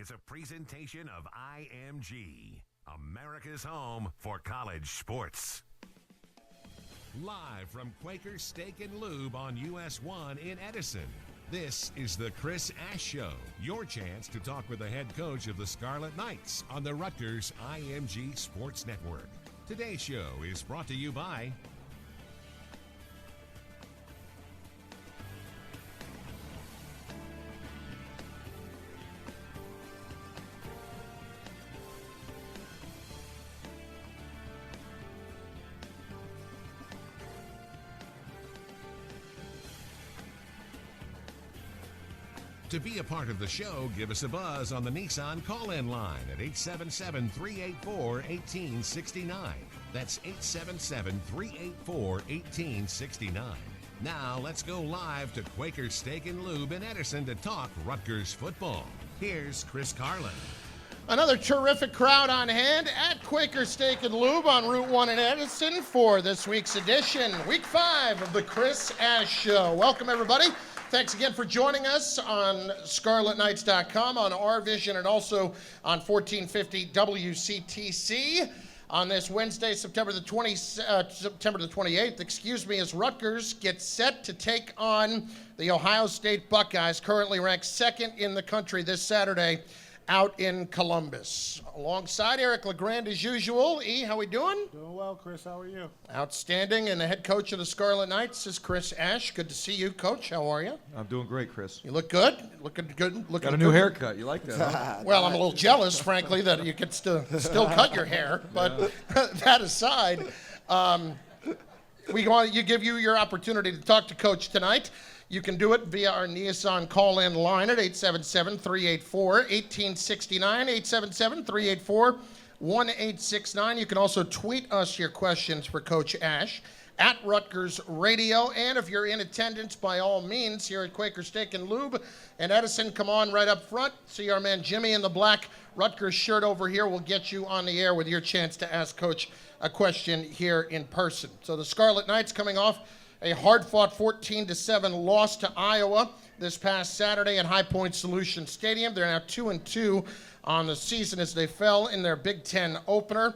is a presentation of IMG, America's home for college sports. Live from Quaker Steak and Lube on US 1 in Edison, this is the Chris Ash Show, your chance to talk with the head coach of the Scarlet Knights on the Rutgers IMG Sports Network. Today's show is brought to you by To be a part of the show, give us a buzz on the Nissan call-in line at 877-384-1869. That's 877-384-1869. Now, let's go live to Quaker Steak and Lube in Edison to talk Rutgers football. Here's Chris Carlin. Another terrific crowd on hand at Quaker Steak and Lube on Route 1 in Edison for this week's edition, Week 5 of the Chris Ash Show. Welcome, everybody. Thanks again for joining us on ScarletKnights.com, on RVision, and also on 1450 WCTC on this Wednesday, September the 28th, as Rutgers gets set to take on the Ohio State Buckeyes, currently ranked second in the country this Saturday out in Columbus. Alongside Eric LeGrand as usual. E, how we doing? Doing well, Chris. How are you? Outstanding. And the head coach of the Scarlet Knights is Chris Ash. Good to see you, Coach. How are you? I'm doing great, Chris. You look good. Looking good. Got a new haircut. You like that, huh? Well, I'm a little jealous, frankly, that you could still cut your hair. But that aside, we want to give you your opportunity to talk to Coach tonight. You can do it via our Nissan call-in line at 877-384-1869, 877-384-1869. You can also tweet us your questions for Coach Ash at Rutgers Radio. And if you're in attendance, by all means, here at Quaker Steak and Lube and Edison, come on right up front. See our man Jimmy in the black Rutgers shirt over here. We'll get you on the air with your chance to ask Coach a question here in person. So the Scarlet Knights coming off a hard-fought 14-7 loss to Iowa this past Saturday at High Point Solution Stadium. They're now 2-2 on the season as they fell in their Big Ten opener.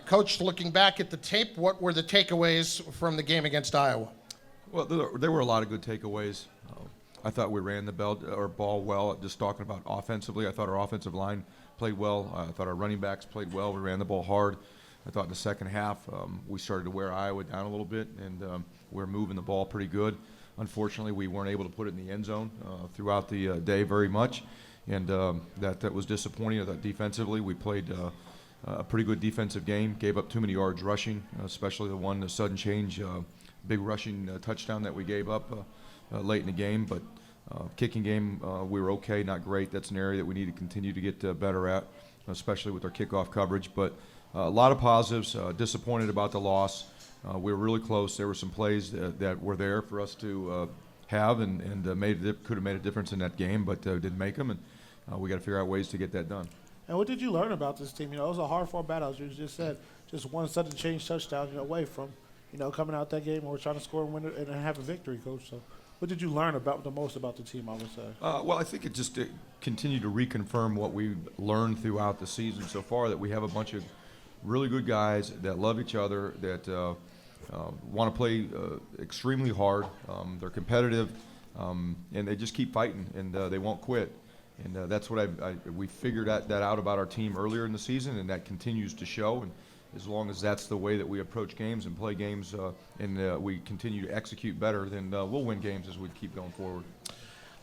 Coach, looking back at the tape, what were the takeaways from the game against Iowa? Well, there were a lot of good takeaways. I thought we ran the ball well. Just talking about offensively, I thought our offensive line played well. I thought our running backs played well. We ran the ball hard. I thought in the second half we started to wear Iowa down a little bit, and we were moving the ball pretty good. Unfortunately, we weren't able to put it in the end zone throughout the day very much, and that was disappointing. I thought defensively we played a pretty good defensive game, gave up too many yards rushing, especially the sudden change, big rushing touchdown that we gave up late in the game. But kicking game, we were okay, not great. That's an area that we need to continue to get better at, especially with our kickoff coverage. But a lot of positives. Disappointed about the loss. We were really close. There were some plays that were there for us to have and could have made a difference in that game, but didn't make them. And we got to figure out ways to get that done. And what did you learn about this team? It was a hard-fought battle, as you just said. Just one sudden change touchdown away from, coming out that game or trying to score and win and have a victory, Coach. So what did you learn the most about the team, I would say? Well, I think it continued to reconfirm what we've learned throughout the season so far, that we have a bunch of really good guys that love each other, that want to play extremely hard. They're competitive, and they just keep fighting, and they won't quit. And that's what we figured that out about our team earlier in the season, and that continues to show. And as long as that's the way that we approach games and play games, and we continue to execute better, then we'll win games as we keep going forward.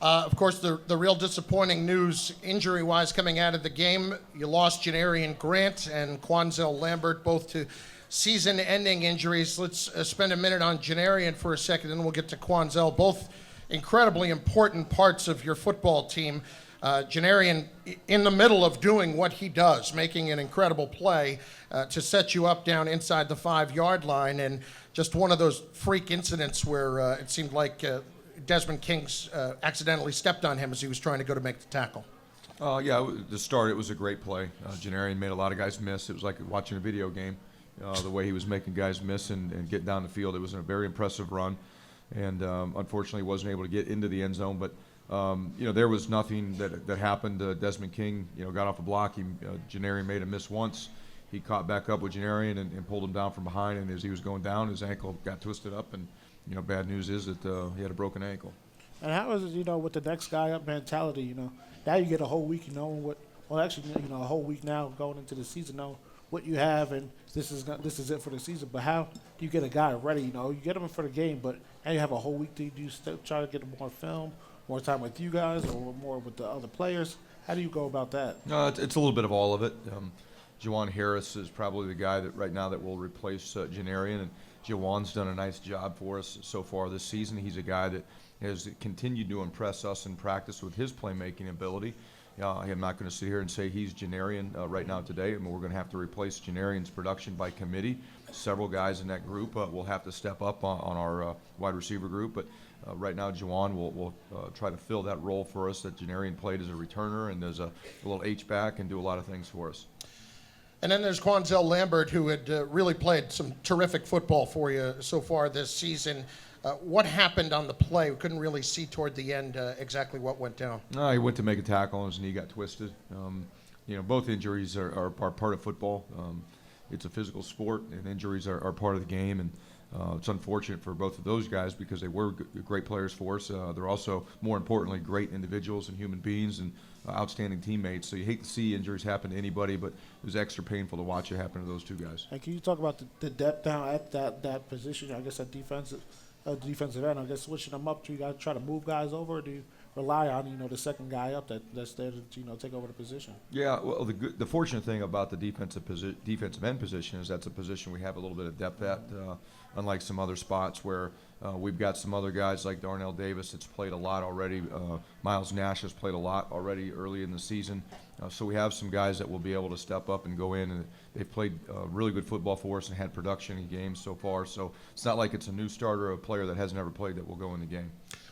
Of course, the real disappointing news injury-wise coming out of the game, you lost Janarian Grant and Quanzel Lambert, both to season-ending injuries. Let's spend a minute on Janarian for a second, and then we'll get to Quanzel, both incredibly important parts of your football team. Janarian in the middle of doing what he does, making an incredible play to set you up down inside the 5-yard line, and just one of those freak incidents where it seemed like Desmond King's accidentally stepped on him as he was trying to go to make the tackle. The start, it was a great play. Janarian made a lot of guys miss. It was like watching a video game, the way he was making guys miss and get down the field. It was a very impressive run, and unfortunately wasn't able to get into the end zone. But There was nothing that happened. Desmond King, got off a block. Janarian made a miss once. He caught back up with Janarian and pulled him down from behind. And as he was going down, his ankle got twisted up. And, bad news is that he had a broken ankle. And how is it, with the next guy up mentality, now you get a whole week, a whole week now going into the season, know what you have, and this is it for the season. But how do you get a guy ready? You get him for the game, but now you have a whole week. Do you still try to get more film, more time with you guys, or more with the other players? How do you go about that? It's a little bit of all of it. Jawan Harris is probably the guy that right now that will replace Janarian, and Jawan's done a nice job for us so far this season. He's a guy that has continued to impress us in practice with his playmaking ability. I'm not going to sit here and say he's Janarian right now today. We're going to have to replace Janarian's production by committee. Several guys in that group will have to step up on our wide receiver group. But right now, Jawan will try to fill that role for us that Janarian played as a returner and as a little H-back and do a lot of things for us. And then there's Quanzell Lambert, who had really played some terrific football for you so far this season. What happened on the play? We couldn't really see toward the end exactly what went down. He went to make a tackle and his knee got twisted. Both injuries are part of football. It's a physical sport, and injuries are part of the game. And it's unfortunate for both of those guys because they were great players for us. They're also, more importantly, great individuals and human beings and outstanding teammates. So you hate to see injuries happen to anybody, but it was extra painful to watch it happen to those two guys. And can you talk about the depth down at that position? I guess at defensive end. I guess switching them up. Do you guys try to move guys over, or do you rely on the second guy up that's there to take over the position? Yeah, well, the fortunate thing about the defensive end position is that's a position we have a little bit of depth at, unlike some other spots where we've got some other guys like Darnell Davis that's played a lot already. Miles Nash has played a lot already early in the season. So we have some guys that will be able to step up and go in, and they've played really good football for us and had production in games so far. So it's not like it's a new starter or a player that has never played that will go in the game.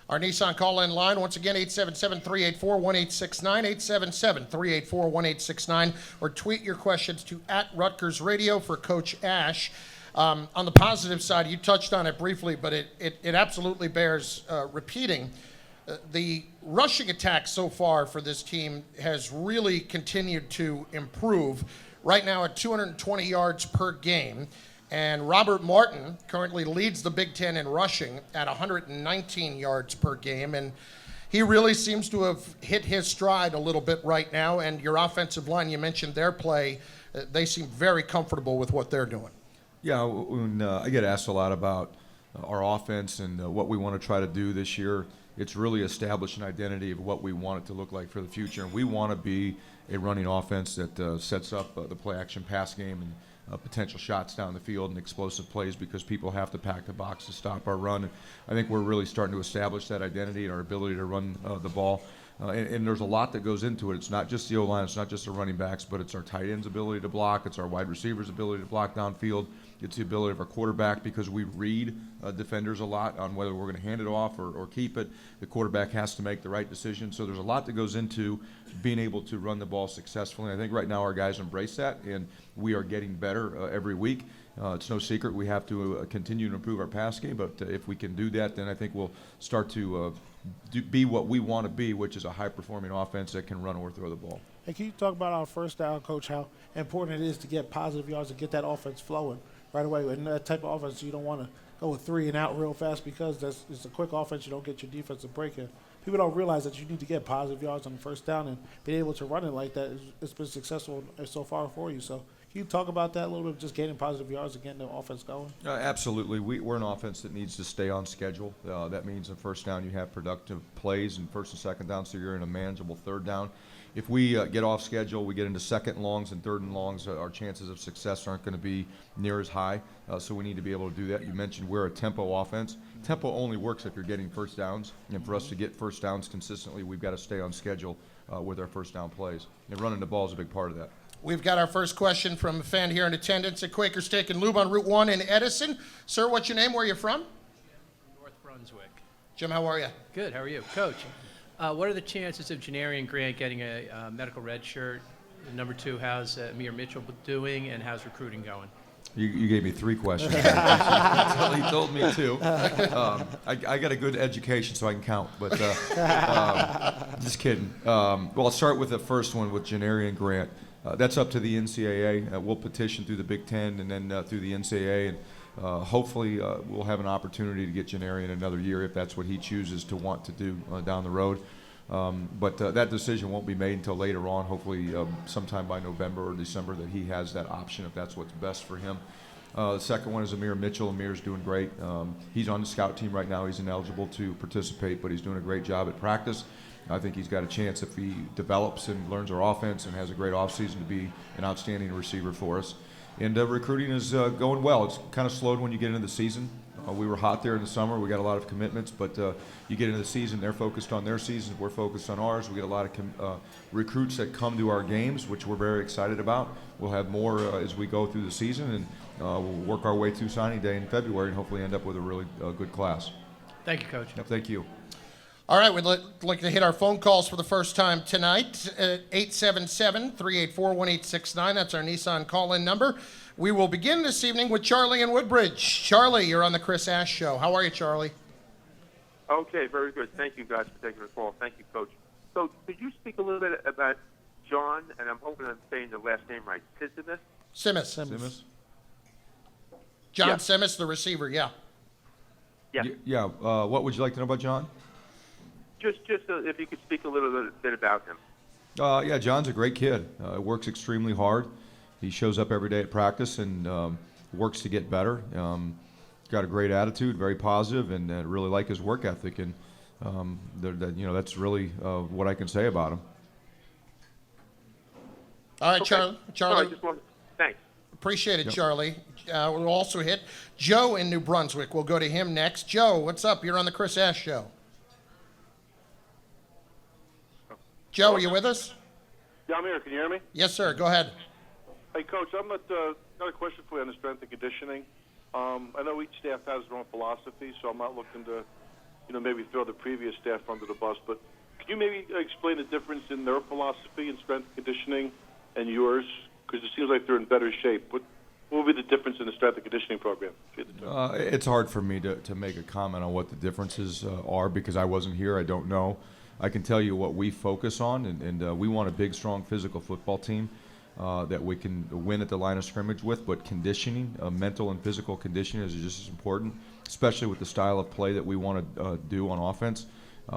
Our Nissan call-in line, once again, 877-384-1869, 877-384-1869, or tweet your questions to @RutgersRadio for Coach Ash. On the positive side, you touched on it briefly, but it absolutely bears repeating. The rushing attack so far for this team has really continued to improve, right now at 220 yards per game. And Robert Martin currently leads the Big Ten in rushing at 119 yards per game. And he really seems to have hit his stride a little bit right now. And your offensive line, you mentioned their play. They seem very comfortable with what they're doing. Yeah, when I get asked a lot about our offense and what we want to try to do this year, it's really established an identity of what we want it to look like for the future. And we want to be a running offense that sets up the play-action pass game and potential shots down the field and explosive plays because people have to pack the box to stop our run. And I think we're really starting to establish that identity and our ability to run the ball. And there's a lot that goes into it. It's not just the O-line, it's not just the running backs, but it's our tight end's ability to block, it's our wide receivers' ability to block downfield, it's the ability of our quarterback because we read defenders a lot on whether we're going to hand it off or keep it. The quarterback has to make the right decision. So there's a lot that goes into being able to run the ball successfully. And I think right now our guys embrace that, and we are getting better every week. It's no secret we have to continue to improve our pass game, but if we can do that, then I think we'll start to be what we want to be, which is a high-performing offense that can run or throw the ball. And can you talk about our first down, Coach, how important it is to get positive yards and get that offense flowing right away? In that type of offense, you don't want to go with 3 and out real fast because it's a quick offense. You don't get your defensive break in. People don't realize that you need to get positive yards on the first down, and being able to run it like that, it's been successful so far for you. So can you talk about that a little bit, just gaining positive yards and getting the offense going? Absolutely. We're an offense that needs to stay on schedule. That means on first down you have productive plays, and first and second down, so you're in a manageable third down. If we get off schedule, we get into second and longs and third and longs, our chances of success aren't going to be near as high, so we need to be able to do that. You mentioned we're a tempo offense. Tempo only works if you're getting first downs, and for us to get first downs consistently, we've got to stay on schedule with our first down plays. And running the ball is a big part of that. We've got our first question from a fan here in attendance at Quaker Steak and Lube on Route 1 in Edison. Sir, what's your name? Where are you from? North Brunswick. Jim, how are you? Good. How are you? Coach, what are the chances of Janarian Grant getting a medical red shirt? Number 2, how's Amir Mitchell doing, and how's recruiting going? You gave me 3 questions. Until he told me 2. I got a good education, so I can count. But just kidding. Well, I'll start with the first one with Janarian Grant. That's up to the NCAA. We'll petition through the Big Ten and then through the NCAA, and hopefully we'll have an opportunity to get Janarian another year if that's what he chooses to want to do down the road. But that decision won't be made until later on, hopefully sometime by November or December, that he has that option if that's what's best for him. The second one is Amir Mitchell. Amir's doing great. He's on the scout team right now. He's ineligible to participate, but he's doing a great job at practice. I think he's got a chance, if he develops and learns our offense and has a great offseason, to be an outstanding receiver for us. And recruiting is going well. It's kind of slowed when you get into the season. We were hot there in the summer. We got a lot of commitments, but you get into the season, they're focused on their seasons. We're focused on ours. We get a lot of recruits that come to our games, which we're very excited about. We'll have more as we go through the season, and we'll work our way through signing day in February and hopefully end up with a really good class. Thank you, Coach. Yep, thank you. All right, we'd like to hit our phone calls for the first time tonight. 877-384-1869. That's our Nissan call-in number. We will begin this evening with Charlie in Woodbridge. Charlie, you're on the Chris Ash Show. How are you, Charlie? Okay, very good. Thank you guys for taking the call. Thank you, Coach. So could you speak a little bit about John, and I'm hoping I'm saying the last name right, Simis. Simis? John Yeah. Simis, the receiver, yeah. Yeah. What would you like to know about John? Just if you could speak a little bit about him. Yeah, John's a great kid. Works extremely hard. He shows up every day at practice and works to get better. Got a great attitude, very positive, and really like his work ethic. And that's really what I can say about him. All right, Okay. Charlie. Thanks. Appreciate it, Yep. Charlie. We'll also hit Joe in New Brunswick. We'll go to him next. Joe, what's up? You're on the Chris Ash Show. Joe, are you with us? Yeah, I'm here. Can you hear me? Yes, sir. Go ahead. Hey, Coach, got a question for you on the strength and conditioning. I know each staff has their own philosophy, so I'm not looking to, maybe throw the previous staff under the bus. But can you maybe explain the difference in their philosophy in strength and conditioning and yours? Because it seems like they're in better shape. What would be the difference in the strength and conditioning program? It's hard for me to make a comment on what the differences are because I wasn't here. I don't know. I can tell you what we focus on, and we want a big, strong physical football team that we can win at the line of scrimmage with, but conditioning, mental and physical conditioning is just as important, especially with the style of play that we want to do on offense.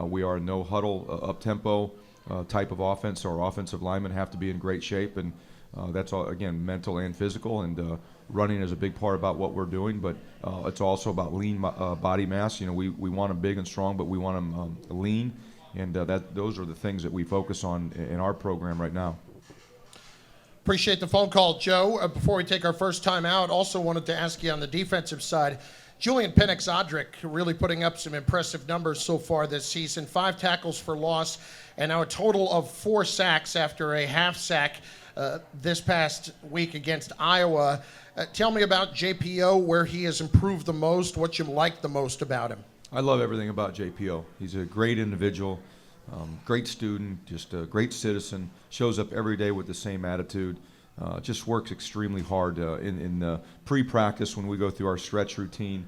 We are a no-huddle, up-tempo type of offense, so our offensive linemen have to be in great shape, and that's, all, again, mental and physical, and running is a big part about what we're doing, but it's also about lean body mass. We want them big and strong, but we want them lean. And those are the things that we focus on in our program right now. Appreciate the phone call, Joe. Before we take our first time out, also wanted to ask you on the defensive side, Julian Penix-Odrick really putting up some impressive numbers so far this season. 5 tackles for loss, and now a total of 4 sacks after a half sack this past week against Iowa. Tell me about JPO, where he has improved the most, what you like the most about him. I love everything about JPO. He's a great individual, great student, just a great citizen, shows up every day with the same attitude, just works extremely hard in pre-practice when we go through our stretch routine.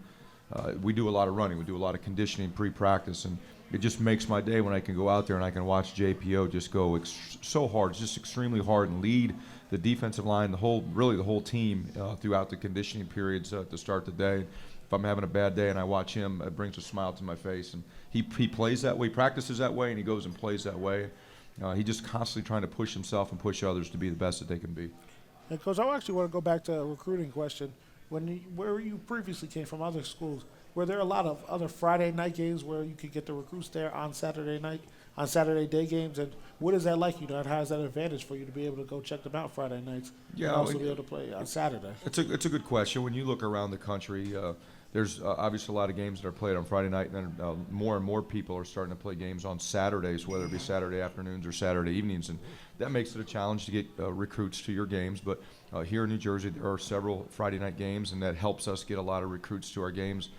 We do a lot of running. We do a lot of conditioning pre-practice, and it just makes my day when I can go out there and I can watch JPO just go so hard, just extremely hard, and lead the defensive line, the whole team throughout the conditioning periods to start the day. If I'm having a bad day and I watch him, it brings a smile to my face. And he plays that way, practices that way, and he goes and plays that way. He's just constantly trying to push himself and push others to be the best that they can be. And Coach, I actually want to go back to a recruiting question. Where you previously came from, other schools, were there a lot of other Friday night games where you could get the recruits there on Saturday day games? And what is that like? And how is that an advantage for you to be able to go check them out Friday nights and also be able to play on Saturday? It's a good question. When you look around the country, there's obviously a lot of games that are played on Friday night, and then more and more people are starting to play games on Saturdays, whether it be Saturday afternoons or Saturday evenings, and that makes it a challenge to get recruits to your games. But here in New Jersey, there are several Friday night games, and that helps us get a lot of recruits to our games.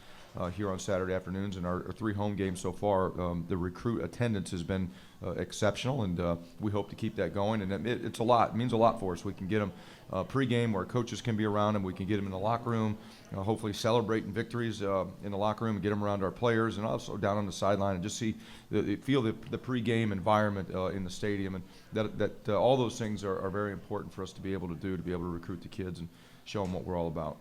here on Saturday afternoons. And our 3 home games so far, the recruit attendance has been exceptional, and we hope to keep that going. And it's a lot. It means a lot for us. We can get them pregame where coaches can be around them. We can get them in the locker room, hopefully celebrating victories in the locker room and get them around our players, and also down on the sideline and just feel the pregame environment in the stadium. And that all those things are very important for us to be able to do, to be able to recruit the kids and show them what we're all about.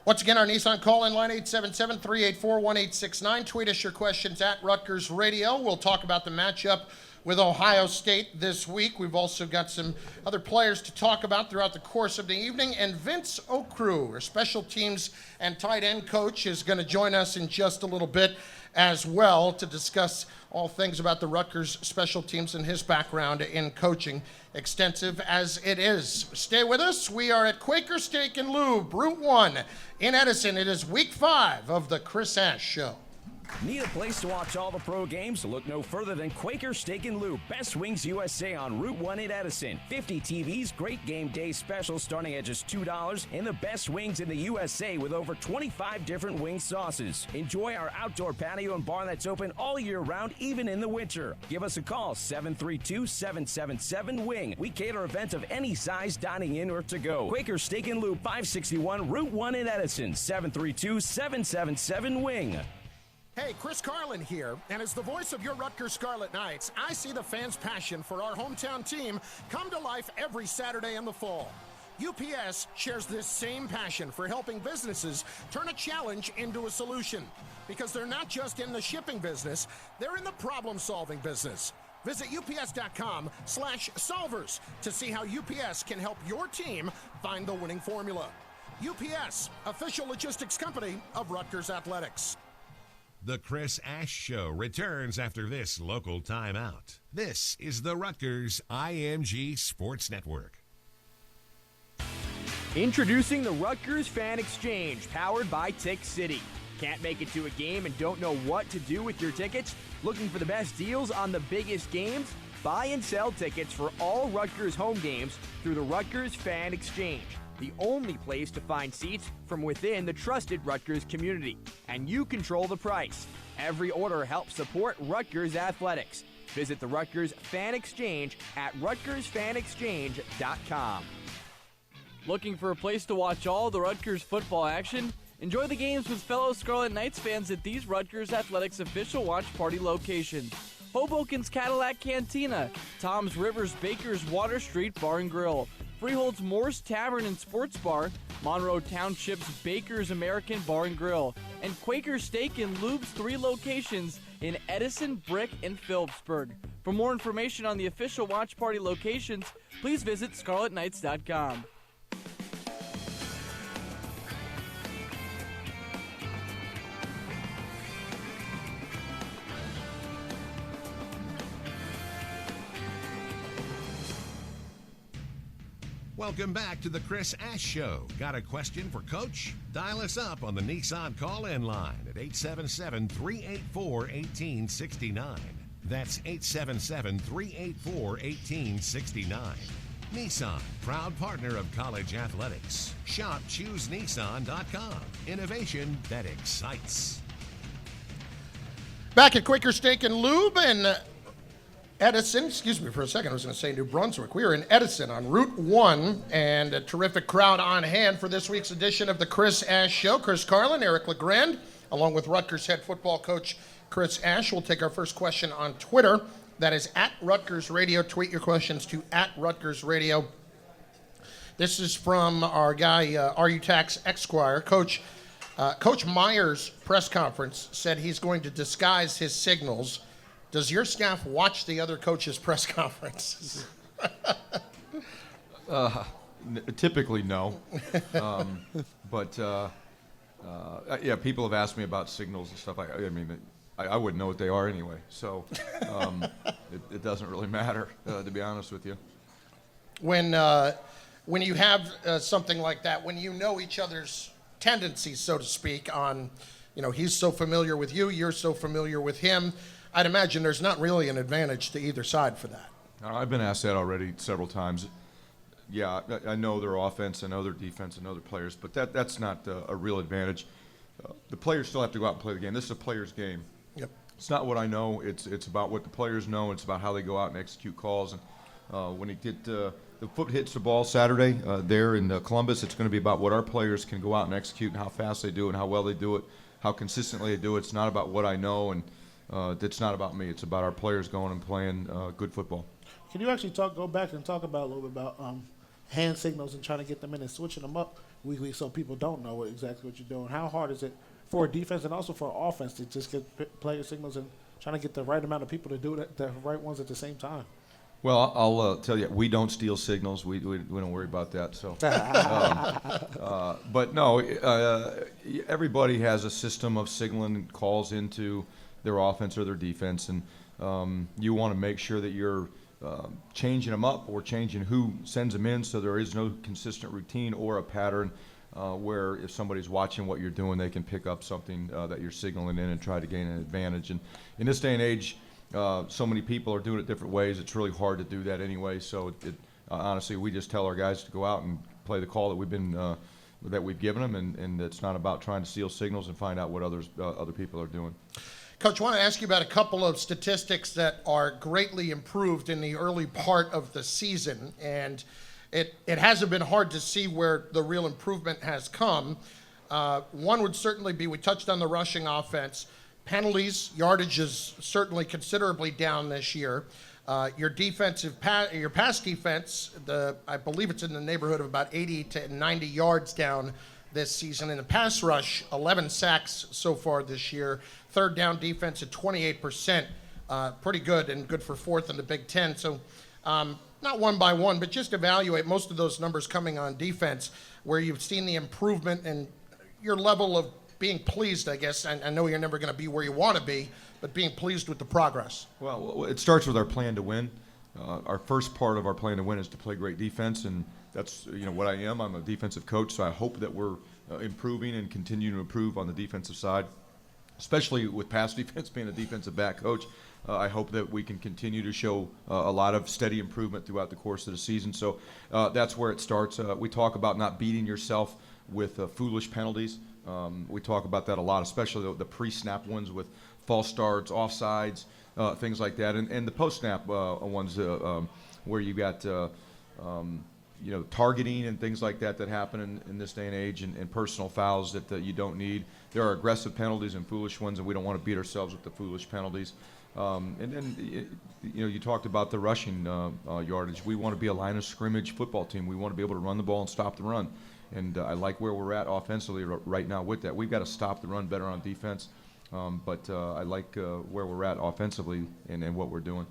Once again, our Nissan call-in line, 877-384-1869. Tweet us your questions at Rutgers Radio. We'll talk about the matchup with Ohio State this week. We've also got some other players to talk about throughout the course of the evening. And Vince Okru, our special teams and tight end coach, is going to join us in just a little bit as well to discuss all things about the Rutgers special teams and his background in coaching, extensive as it is. Stay with us. We are at Quaker Steak and Lube, Route 1 in Edison. It is week 5 of the Chris Ash Show. Need a place to watch all the pro games? Look no further than Quaker Steak and Lube, Best Wings USA on Route 1 in Edison. 50 TVs, great game day specials starting at just $2, and the best wings in the USA with over 25 different wing sauces. Enjoy our outdoor patio and bar that's open all year round, even in the winter. Give us a call, 732-777-WING. We cater events of any size, dining in or to go. Quaker Steak and Lube, 561 Route 1 in Edison, 732-777-WING. Hey, Chris Carlin here, and as the voice of your Rutgers Scarlet Knights, I see the fans' passion for our hometown team come to life every Saturday in the fall. UPS shares this same passion for helping businesses turn a challenge into a solution, because they're not just in the shipping business, they're in the problem-solving business. Visit ups.com/solvers to see how UPS can help your team find the winning formula. UPS, official logistics company of Rutgers Athletics. The Chris Ash Show returns after this local timeout. This is the Rutgers IMG Sports Network. Introducing the Rutgers Fan Exchange, powered by Tick City. Can't make it to a game and don't know what to do with your tickets? Looking for the best deals on the biggest games? Buy and sell tickets for all Rutgers home games through the Rutgers Fan Exchange, the only place to find seats from within the trusted Rutgers community. And you control the price. Every order helps support Rutgers athletics. Visit the Rutgers Fan Exchange at rutgersfanexchange.com. Looking for a place to watch all the Rutgers football action? Enjoy the games with fellow Scarlet Knights fans at these Rutgers Athletics official watch party locations: Hoboken's Cadillac Cantina, Tom's Rivers Baker's Water Street Bar and Grill, Freehold's Moore's Tavern and Sports Bar, Monroe Township's Baker's American Bar and Grill, and Quaker Steak and Lube's 3 locations in Edison, Brick, and Phillipsburg. For more information on the official watch party locations, please visit scarletknights.com. Welcome back to the Chris Ash Show. Got a question for Coach? Dial us up on the Nissan call-in line at 877-384-1869. That's 877-384-1869. Nissan, proud partner of college athletics. Shop ChooseNissan.com. Innovation that excites. Back at Quaker Steak and Lube in Edison, excuse me for a second, I was going to say New Brunswick. We are in Edison on Route 1, and a terrific crowd on hand for this week's edition of the Chris Ash Show. Chris Carlin, Eric LeGrand, along with Rutgers head football coach Chris Ash. We'll take our first question on Twitter. That is at Rutgers Radio. Tweet your questions to at Rutgers Radio. This is from our guy, RUTax Esquire. Coach Meyer's press conference said he's going to disguise his signals. Does your staff watch the other coaches' press conferences? Typically, no. But yeah, people have asked me about signals and stuff. I mean, I wouldn't know what they are anyway. So it doesn't really matter, to be honest with you. When you have something like that, when you know each other's tendencies, so to speak, on, he's so familiar with you, you're so familiar with him, I'd imagine there's not really an advantage to either side for that. I've been asked that already several times. Yeah, I know their offense, I know their defense, I know their players, but that's not a real advantage. the players still have to go out and play the game. This is a player's game. Yep. It's not what I know. It's about what the players know. It's about how they go out and execute calls. And when the foot hits the ball Saturday there in Columbus, it's going to be about what our players can go out and execute and how fast they do it and how well they do it, how consistently they do it. It's not about what I know, and it's not about me. It's about our players going and playing good football. Can you actually go back and talk about a little bit about hand signals and trying to get them in and switching them up weekly so people don't know exactly what you're doing? How hard is it for a defense and also for offense to just get player signals and trying to get the right amount of people to do it, the right ones at the same time? Well, I'll tell you, we don't steal signals. We don't worry about that. So, but no, everybody has a system of signaling calls into their offense or their defense, and you want to make sure that you're changing them up or changing who sends them in, so there is no consistent routine or a pattern where if somebody's watching what you're doing, they can pick up something that you're signaling in and try to gain an advantage. And in this day and age, so many people are doing it different ways. It's really hard to do that anyway. So honestly, we just tell our guys to go out and play the call that we've given them, and it's not about trying to steal signals and find out what other people are doing. Coach, I want to ask you about a couple of statistics that are greatly improved in the early part of the season, and it hasn't been hard to see where the real improvement has come. One would certainly be, we touched on the rushing offense. Penalties, yardage is certainly considerably down this year. Your pass defense, I believe it's in the neighborhood of about 80 to 90 yards down this season. In the pass rush, 11 sacks so far this year. Third down defense at 28%, pretty good and good for fourth in the Big Ten. So not one by one, but just evaluate most of those numbers coming on defense where you've seen the improvement and your level of being pleased, I guess. I know you're never going to be where you want to be, but being pleased with the progress. Well, it starts with our plan to win. Our first part of our plan to win is to play great defense, and that's what I am. I'm a defensive coach, so I hope that we're improving and continuing to improve on the defensive side, especially with pass defense, being a defensive back coach. I hope that we can continue to show a lot of steady improvement throughout the course of the season. So that's where it starts. We talk about not beating yourself with foolish penalties. We talk about that a lot, especially the pre-snap ones with false starts, offsides, things like that, and the post-snap ones where you got targeting and things like that happen in this day and age, and personal fouls that you don't need. There are aggressive penalties and foolish ones, and we don't want to beat ourselves with the foolish penalties. And then you talked about the rushing yardage. We want to be a line of scrimmage football team. We want to be able to run the ball and stop the run. And I like where we're at offensively right now with that. We've got to stop the run better on defense, but I like where we're at offensively and what we're doing.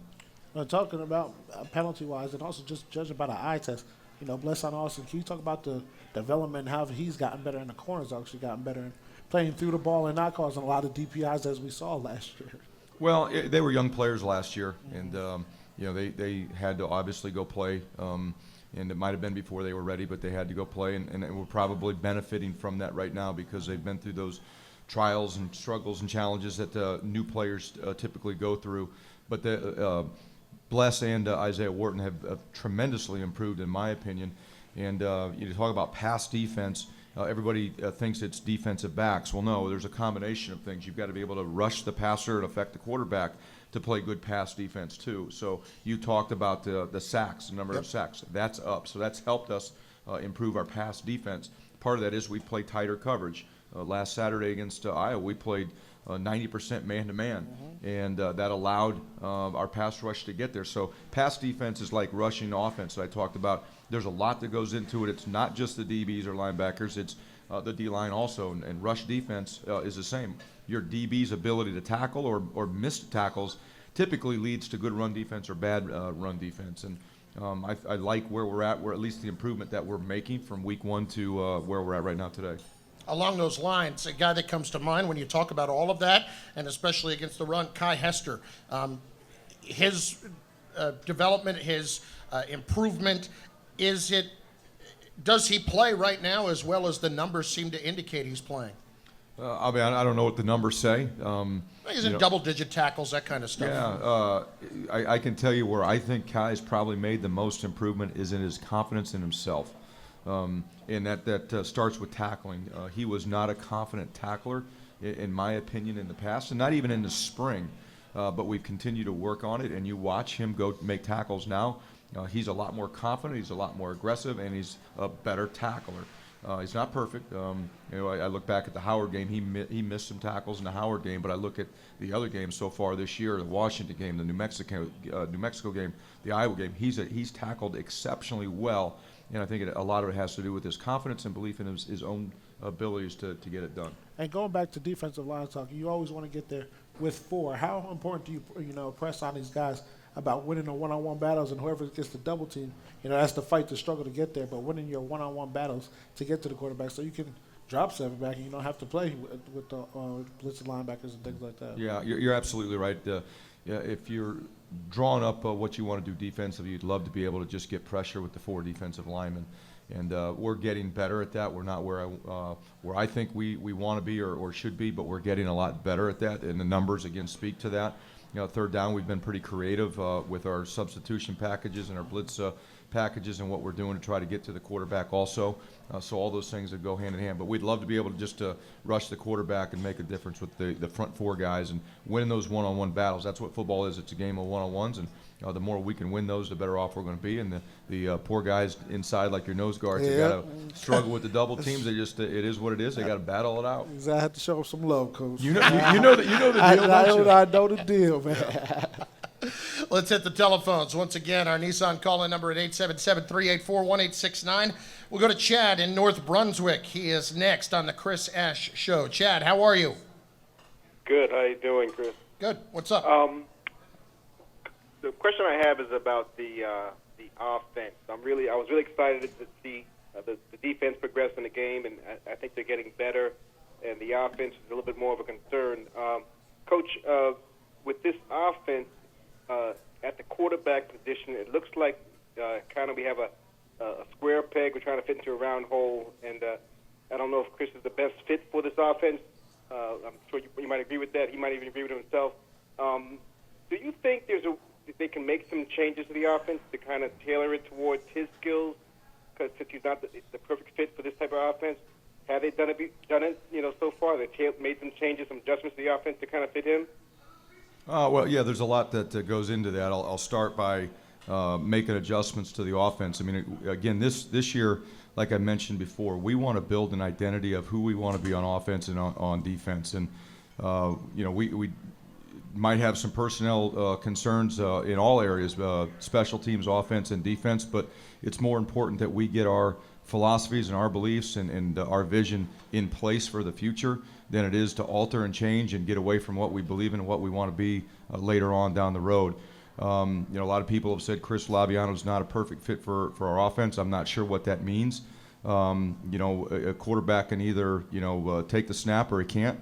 Talking about penalty-wise and also just judging by the eye test, Bless on Austin, can you talk about the development and how he's gotten better and the corners actually gotten better and playing through the ball and not causing a lot of DPIs as we saw last year? Well, they were young players last year, and they had to obviously go play. And it might have been before they were ready, but they had to go play, and we're probably benefiting from that right now because they've been through those trials and struggles and challenges that new players typically go through. But Bless and Isaiah Wharton have tremendously improved, in my opinion. And you talk about pass defense. Everybody thinks it's defensive backs. Well, no, there's a combination of things. You've got to be able to rush the passer and affect the quarterback to play good pass defense too. So you talked about the sacks, the number of sacks. That's up. So that's helped us improve our pass defense. Part of that is we play tighter coverage. Last Saturday against Iowa, we played 90% man-to-man, and that allowed our pass rush to get there. So pass defense is like rushing offense that I talked about. There's a lot that goes into it. It's not just the DBs or linebackers. It's the D-line also, and rush defense is the same. Your DB's ability to tackle or missed tackles typically leads to good run defense or bad run defense. And I like where we're at, at least the improvement that we're making from week one to where we're at right now today. Along those lines, a guy that comes to mind when you talk about all of that, and especially against the run, Kai Hester. His development, his improvement, does he play right now as well as the numbers seem to indicate he's playing? I don't know what the numbers say. He's in double-digit tackles, that kind of stuff. Yeah, I can tell you where I think Kai's probably made the most improvement is in his confidence in himself. And that starts with tackling. He was not a confident tackler, in my opinion, in the past, and not even in the spring. But we've continued to work on it, and you watch him go make tackles now. He's a lot more confident, he's a lot more aggressive, and he's a better tackler. He's not perfect. I look back at the Howard game. He missed some tackles in the Howard game, but I look at the other games so far this year: the Washington game, the New Mexico game, the Iowa game. He's tackled exceptionally well, and I think a lot of it has to do with his confidence and belief in his own abilities to get it done. And going back to defensive line talk, you always want to get there with 4. How important do you press on these guys about winning the one-on-one battles, and whoever gets the double team, that's the fight, the struggle to get there, but winning your one-on-one battles to get to the quarterback so you can drop 7 back and you don't have to play with the blitzed linebackers and things like that. Yeah, you're absolutely right. If you're drawing up what you want to do defensively, you'd love to be able to just get pressure with the 4 defensive linemen. And we're getting better at that. We're not where I think we want to be or should be, but we're getting a lot better at that, and the numbers, again, speak to that. Third down, we've been pretty creative with our substitution packages and our blitz packages and what we're doing to try to get to the quarterback also. So all those things that go hand in hand. But we'd love to be able to just rush the quarterback and make a difference with the front 4 guys and win those one-on-one battles. That's what football is. It's a game of one-on-ones, and the more we can win those, the better off we're going to be. And the poor guys inside, like your nose guards, they got to struggle with the double teams. They just it is what it is. They got to battle it out. I have to show them some love, Coach. You know the deal, don't you? I know the deal, man. Let's hit the telephones. Once again, our Nissan call-in number at 877-384-1869. We'll go to Chad in North Brunswick. He is next on the Chris Ash Show. Chad, how are you? Good. How you doing, Chris? Good. What's up? The question I have is about the offense. I was really excited to see the defense progress in the game, and I think they're getting better, and the offense is a little bit more of a concern. Coach, with this offense, at the quarterback position, it looks like kind of we have a square peg we're trying to fit into a round hole, and I don't know if Chris is the best fit for this offense. I'm sure you might agree with that. He might even agree with himself. Do you think they can make some changes to the offense to kind of tailor it towards his skills? Because since he's not the perfect fit for this type of offense, have they done it so far? They made some changes, some adjustments to the offense to kind of fit him? Well, yeah, there's a lot that goes into that. I'll start by making adjustments to the offense. I mean, again, this year, like I mentioned before, we want to build an identity of who we want to be on offense and on defense. And, we might have some personnel concerns in all areas, special teams, offense, and defense, but it's more important that we get our philosophies and our beliefs and our vision in place for the future than it is to alter and change and get away from what we believe in and what we want to be later on down the road. A lot of people have said Chris Laviano is not a perfect fit for our offense. I'm not sure what that means. A quarterback can either, take the snap or he can't.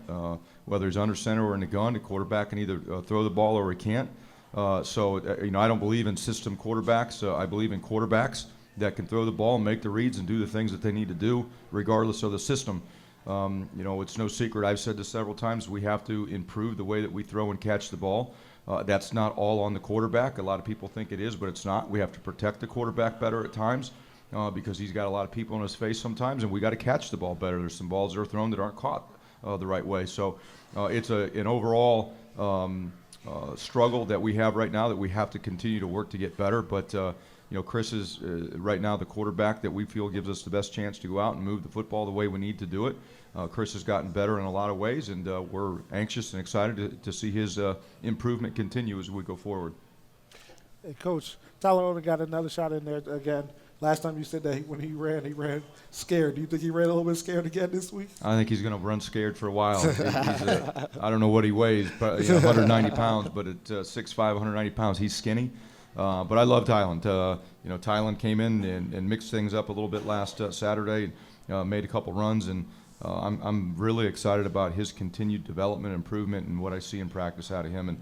Whether he's under center or in the gun, the quarterback can either throw the ball or he can't. I don't believe in system quarterbacks. I believe in quarterbacks that can throw the ball and make the reads and do the things that they need to do regardless of the system. It's no secret. I've said this several times. We have to improve the way that we throw and catch the ball. That's not all on the quarterback. A lot of people think it is, but it's not. We have to protect the quarterback better at times because he's got a lot of people in his face sometimes, and we got to catch the ball better. There's some balls that are thrown that aren't caught the right way. So it's an overall struggle that we have right now that we have to continue to work to get better. But Chris is right now the quarterback that we feel gives us the best chance to go out and move the football the way we need to do it. Chris has gotten better in a lot of ways, and we're anxious and excited to see his improvement continue as we go forward. Hey, Coach, Tyler only got another shot in there again. Last time you said that when he ran scared. Do you think he ran a little bit scared again this week? I think he's going to run scared for a while. I don't know what he weighs, but 190 pounds, but at 6'5", 190 pounds, he's skinny. But I love Tylan. Tylan came in and mixed things up a little bit last Saturday, made a couple runs, and I'm really excited about his continued development, improvement, and what I see in practice out of him. And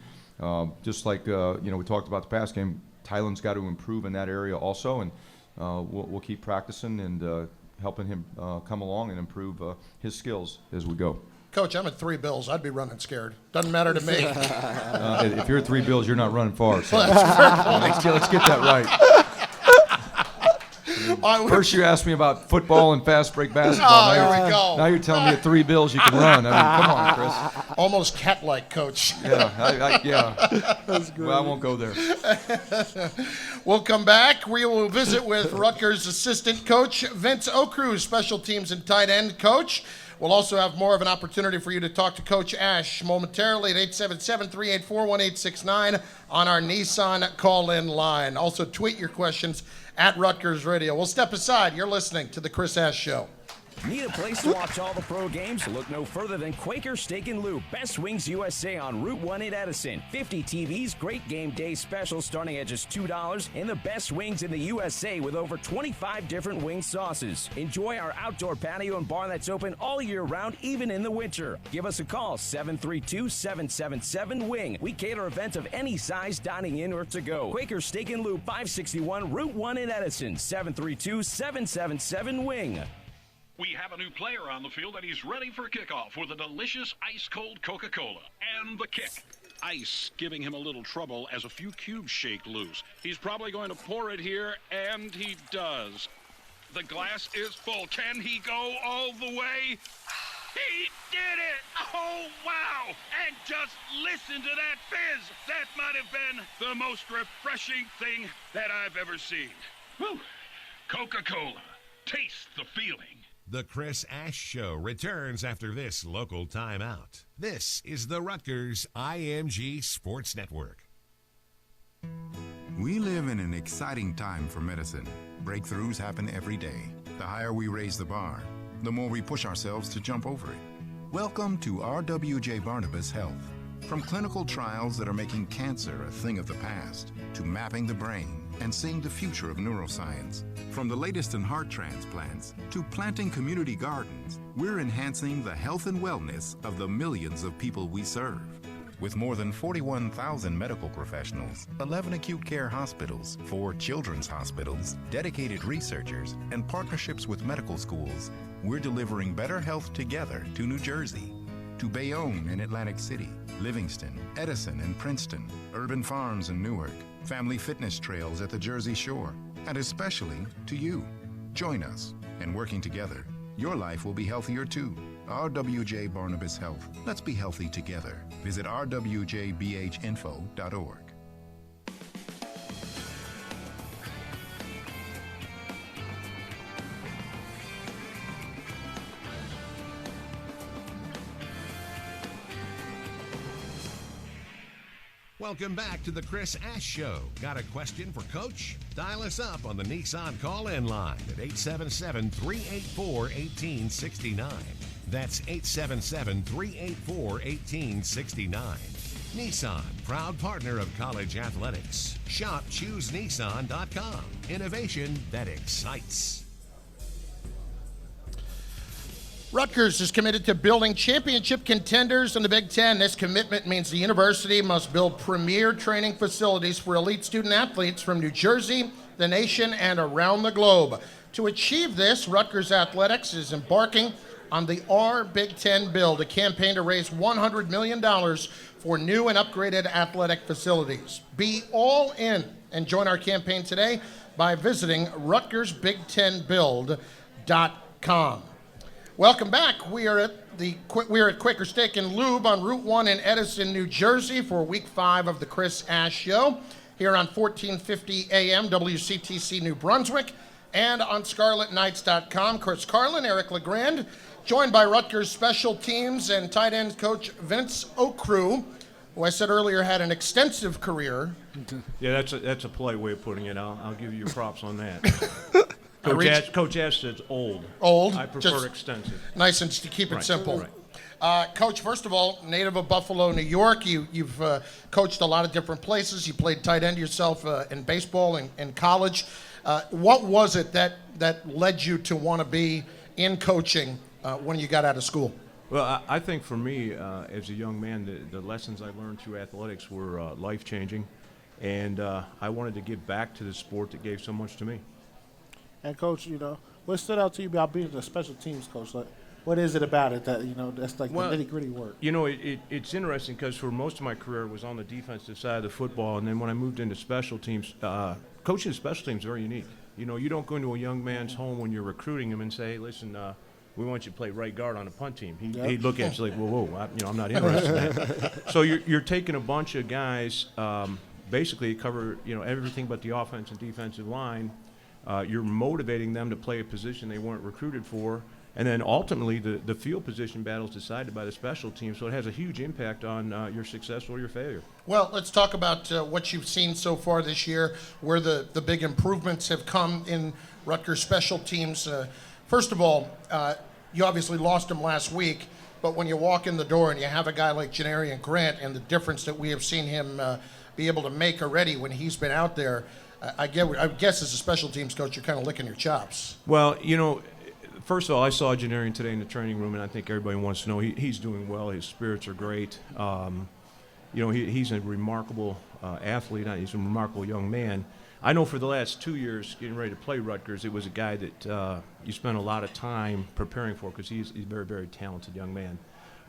just like we talked about the pass game, Tylan's got to improve in that area also, and we'll keep practicing and helping him come along and improve his skills as we go. Coach, I'm at 3 Bills. I'd be running scared. Doesn't matter to me. If you're at 3 Bills, you're not running far. So Well, that's a fair point. let's get that right. First you asked me about football and fast break basketball. Here we go. Now you're telling me at 3 bills you can run. I mean, come on, Chris. Almost cat-like, Coach. Yeah, That's great. Well, I won't go there. We'll come back. We will visit with Rutgers assistant coach Vince Okru, special teams and tight end coach. We'll also have more of an opportunity for you to talk to Coach Ash momentarily at 877-384-1869 on our Nissan call-in line. Also, tweet your questions at Rutgers Radio. We'll step aside. You're listening to The Chris Ash Show. Need a place to watch all the pro games? Look no further than Quaker Steak and Lube, Best Wings USA on Route 1 in Edison. 50 TVs, great game day specials starting at just $2, and the best wings in the USA with over 25 different wing sauces. Enjoy our outdoor patio and bar that's open all year round, even in the winter. Give us a call, 732-777-WING. We cater events of any size, dining in or to go. Quaker Steak and Lube, 561 Route 1 in Edison, 732-777-WING. We have a new player on the field, and he's ready for kickoff with a delicious ice-cold Coca-Cola. And the kick. Ice giving him a little trouble as a few cubes shake loose. He's probably going to pour it here, and he does. The glass is full. Can he go all the way? He did it! Oh, wow! And just listen to that fizz! That might have been the most refreshing thing that I've ever seen. Whew. Coca-Cola. Taste the feeling. The Chris Ash Show returns after this local timeout. This is the Rutgers IMG Sports Network. We live in an exciting time for medicine. Breakthroughs happen every day. The higher we raise the bar, the more we push ourselves to jump over it. Welcome to RWJ Barnabas Health. From clinical trials that are making cancer a thing of the past, to mapping the brain and seeing the future of neuroscience. From the latest in heart transplants to planting community gardens, we're enhancing the health and wellness of the millions of people we serve. With more than 41,000 medical professionals, 11 acute care hospitals, 4 children's hospitals, dedicated researchers, and partnerships with medical schools, we're delivering better health together to New Jersey, to Bayonne in Atlantic City, Livingston, Edison and Princeton, urban farms in Newark, family fitness trails at the Jersey Shore, and especially to you. Join us, and working together, your life will be healthier too. RWJ Barnabas Health. Let's be healthy together. Visit rwjbhinfo.org. Welcome back to the Chris Ash Show. Got a question for Coach? Dial us up on the Nissan call-in line at 877-384-1869. That's 877-384-1869. Nissan, proud partner of college athletics. Shop ChooseNissan.com. Innovation that excites. Rutgers is committed to building championship contenders in the Big Ten. This commitment means the university must build premier training facilities for elite student athletes from New Jersey, the nation, and around the globe. To achieve this, Rutgers Athletics is embarking on the Our Big Ten Build, a campaign to raise $100 million for new and upgraded athletic facilities. Be all in and join our campaign today by visiting RutgersBig10Build.com. Welcome back. We are at Quaker Steak and Lube on Route 1 in Edison, New Jersey for Week 5 of the Chris Ash Show here on 1450 AM WCTC New Brunswick and on ScarletKnights.com. Chris Carlin, Eric LeGrand, joined by Rutgers special teams and tight end coach Vince Okru, who I said earlier had an extensive career. Yeah, that's a polite way of putting it. I'll give you your props on that. Coach Ash says old. Old. I prefer extensive. Nice and to keep it simple. Right. Coach, first of all, native of Buffalo, New York. You've coached a lot of different places. You played tight end yourself in baseball in college. What was it that led you to want to be in coaching when you got out of school? Well, I think for me, as a young man, the lessons I learned through athletics were life-changing, and I wanted to give back to the sport that gave so much to me. And Coach, what stood out to you about being a special teams coach? Like, what is it about it that that's like the nitty-gritty work? It's interesting because for most of my career, I was on the defensive side of the football, and then when I moved into special teams, coaching special teams is very unique. You know, you don't go into a young man's home when you're recruiting him and say, hey, listen, we want you to play right guard on a punt team. He'd look at you like, whoa, I'm not interested in that. So you're taking a bunch of guys, basically cover, everything but the offense and defensive line. You're motivating them to play a position they weren't recruited for. And then ultimately, the field position battle is decided by the special team, so it has a huge impact on your success or your failure. Well, let's talk about what you've seen so far this year, where the big improvements have come in Rutgers special teams. First of all, you obviously lost him last week, but when you walk in the door and you have a guy like Janarian Grant and the difference that we have seen him be able to make already when he's been out there, I guess as a special teams coach, you're kind of licking your chops. Well, first of all, I saw Janarian today in the training room, and I think everybody wants to know he's doing well. His spirits are great. He's a remarkable athlete. He's a remarkable young man. I know for the last 2 years, getting ready to play Rutgers, it was a guy that you spent a lot of time preparing for because he's a very, very talented young man.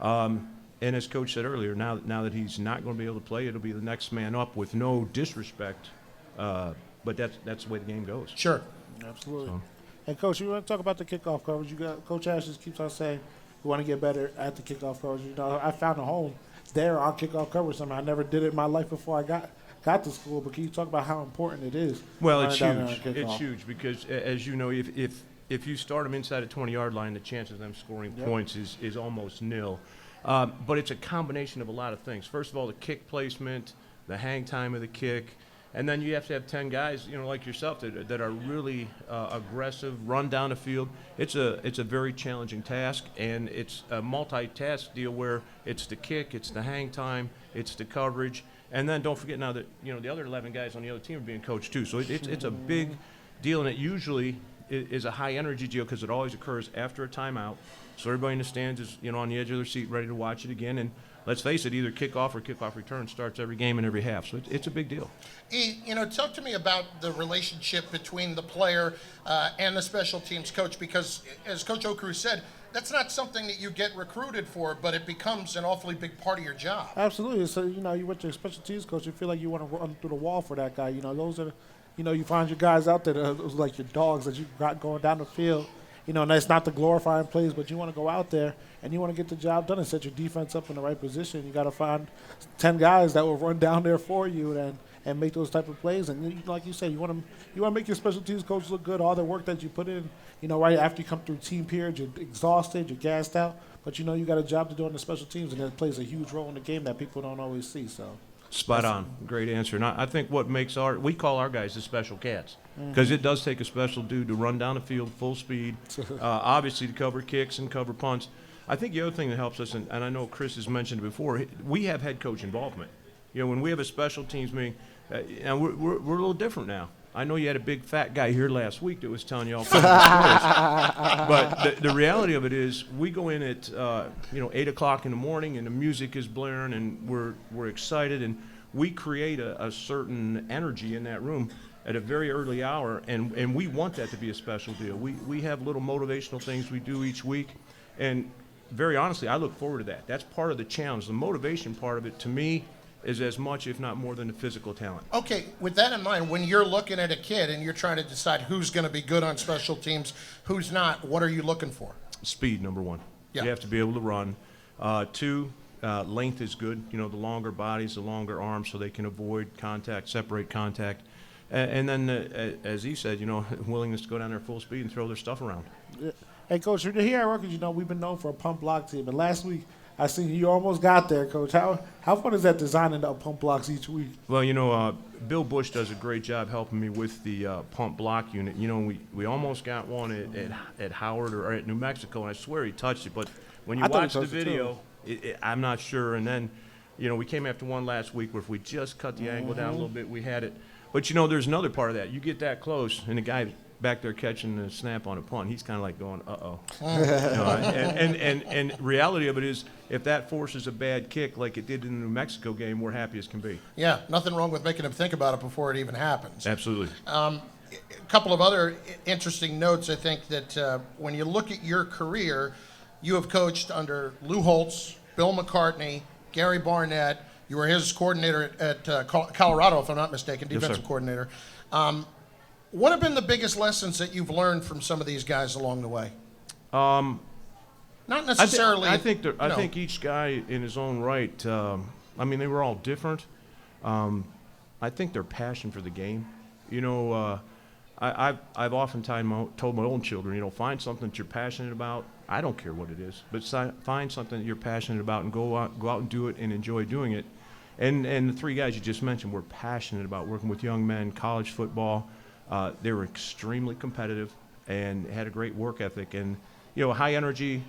And as Coach said earlier, now that he's not going to be able to play, it'll be the next man up with no disrespect. But that's the way the game goes. Sure. Absolutely. So. And, Coach, you want to talk about the kickoff coverage? Coach Ash just keeps on saying we want to get better at the kickoff coverage. I found a home there on kickoff coverage. I never did it in my life before I got to school, but can you talk about how important it is? Well, it's huge. It's huge because, as you know, if you start them inside a 20-yard line, the chance of them scoring points is almost nil. But it's a combination of a lot of things. First of all, the kick placement, the hang time of the kick, and then you have to have 10 guys, like yourself, that are really aggressive, run down the field. It's a very challenging task, and it's a multi-task deal where it's the kick, it's the hang time, it's the coverage, and then don't forget now that the other 11 guys on the other team are being coached too. So it's a big deal, and it usually is a high-energy deal because it always occurs after a timeout. So everybody in the stands is on the edge of their seat, ready to watch it again. And let's face it, either kickoff or kickoff return starts every game and every half. So it's a big deal. Talk to me about the relationship between the player and the special teams coach, because as Coach Okru said, that's not something that you get recruited for, but it becomes an awfully big part of your job. Absolutely. So, you with your special teams coach, you feel like you want to run through the wall for that guy. Those are, you find your guys out there that are like your dogs that you got going down the field. And that's not the glorifying plays, but you want to go out there and you want to get the job done and set your defense up in the right position. You got to find 10 guys that will run down there for you and make those type of plays. And like you said, you want to make your special teams coach look good. All the work that you put in, right after you come through team period, you're exhausted, you're gassed out, but you got a job to do on the special teams, and that plays a huge role in the game that people don't always see. So. Spot on. Great answer. And I think what makes we call our guys the special cats because it does take a special dude to run down the field full speed, obviously to cover kicks and cover punts. I think the other thing that helps us, and I know Chris has mentioned before, we have head coach involvement. When we have a special teams meeting, and we're a little different now. I know you had a big fat guy here last week that was telling you all kinds of stories. But the reality of it is we go in at 8 o'clock in the morning and the music is blaring and we're excited and we create a certain energy in that room at a very early hour and we want that to be a special deal. We have little motivational things we do each week, and very honestly, I look forward to that. That's part of the challenge. The motivation part of it, to me, is as much, if not more, than the physical talent. Okay, with that in mind, when you're looking at a kid and you're trying to decide who's going to be good on special teams, who's not, what are you looking for? Speed, number one. Yeah. You have to be able to run. Two, length is good. The longer bodies, the longer arms, so they can avoid contact, separate contact. And then, as he said, willingness to go down there full speed and throw their stuff around. Hey, Coach, here at Rutgers, we've been known for a pump block team. And last week, I seen you almost got there, Coach. How fun is that designing the pump blocks each week? Well, Bill Bush does a great job helping me with the pump block unit. We almost got one at Howard or at New Mexico, and I swear he touched it. But when you watch the video, I'm not sure. And then, we came after one last week where if we just cut the angle down a little bit, we had it. But, there's another part of that. You get that close, and the guy back there catching the snap on a punt, he's kind of like going, uh-oh. And reality of it is, if that forces a bad kick like it did in the New Mexico game, we're happy as can be. Yeah, nothing wrong with making him think about it before it even happens. Absolutely. A couple of other interesting notes, I think, that when you look at your career, you have coached under Lou Holtz, Bill McCartney, Gary Barnett. You were his coordinator at Colorado, if I'm not mistaken, defensive coordinator. What have been the biggest lessons that you've learned from some of these guys along the way? Not necessarily. I think each guy in his own right. I mean, they were all different. I think their passion for the game. You know, I've oftentimes told my own children, you know, find something that you're passionate about. I don't care what it is, but find something that you're passionate about and go out and do it and enjoy doing it. And the three guys you just mentioned were passionate about working with young men, college football. They were extremely competitive and had a great work ethic. And you know, high energy,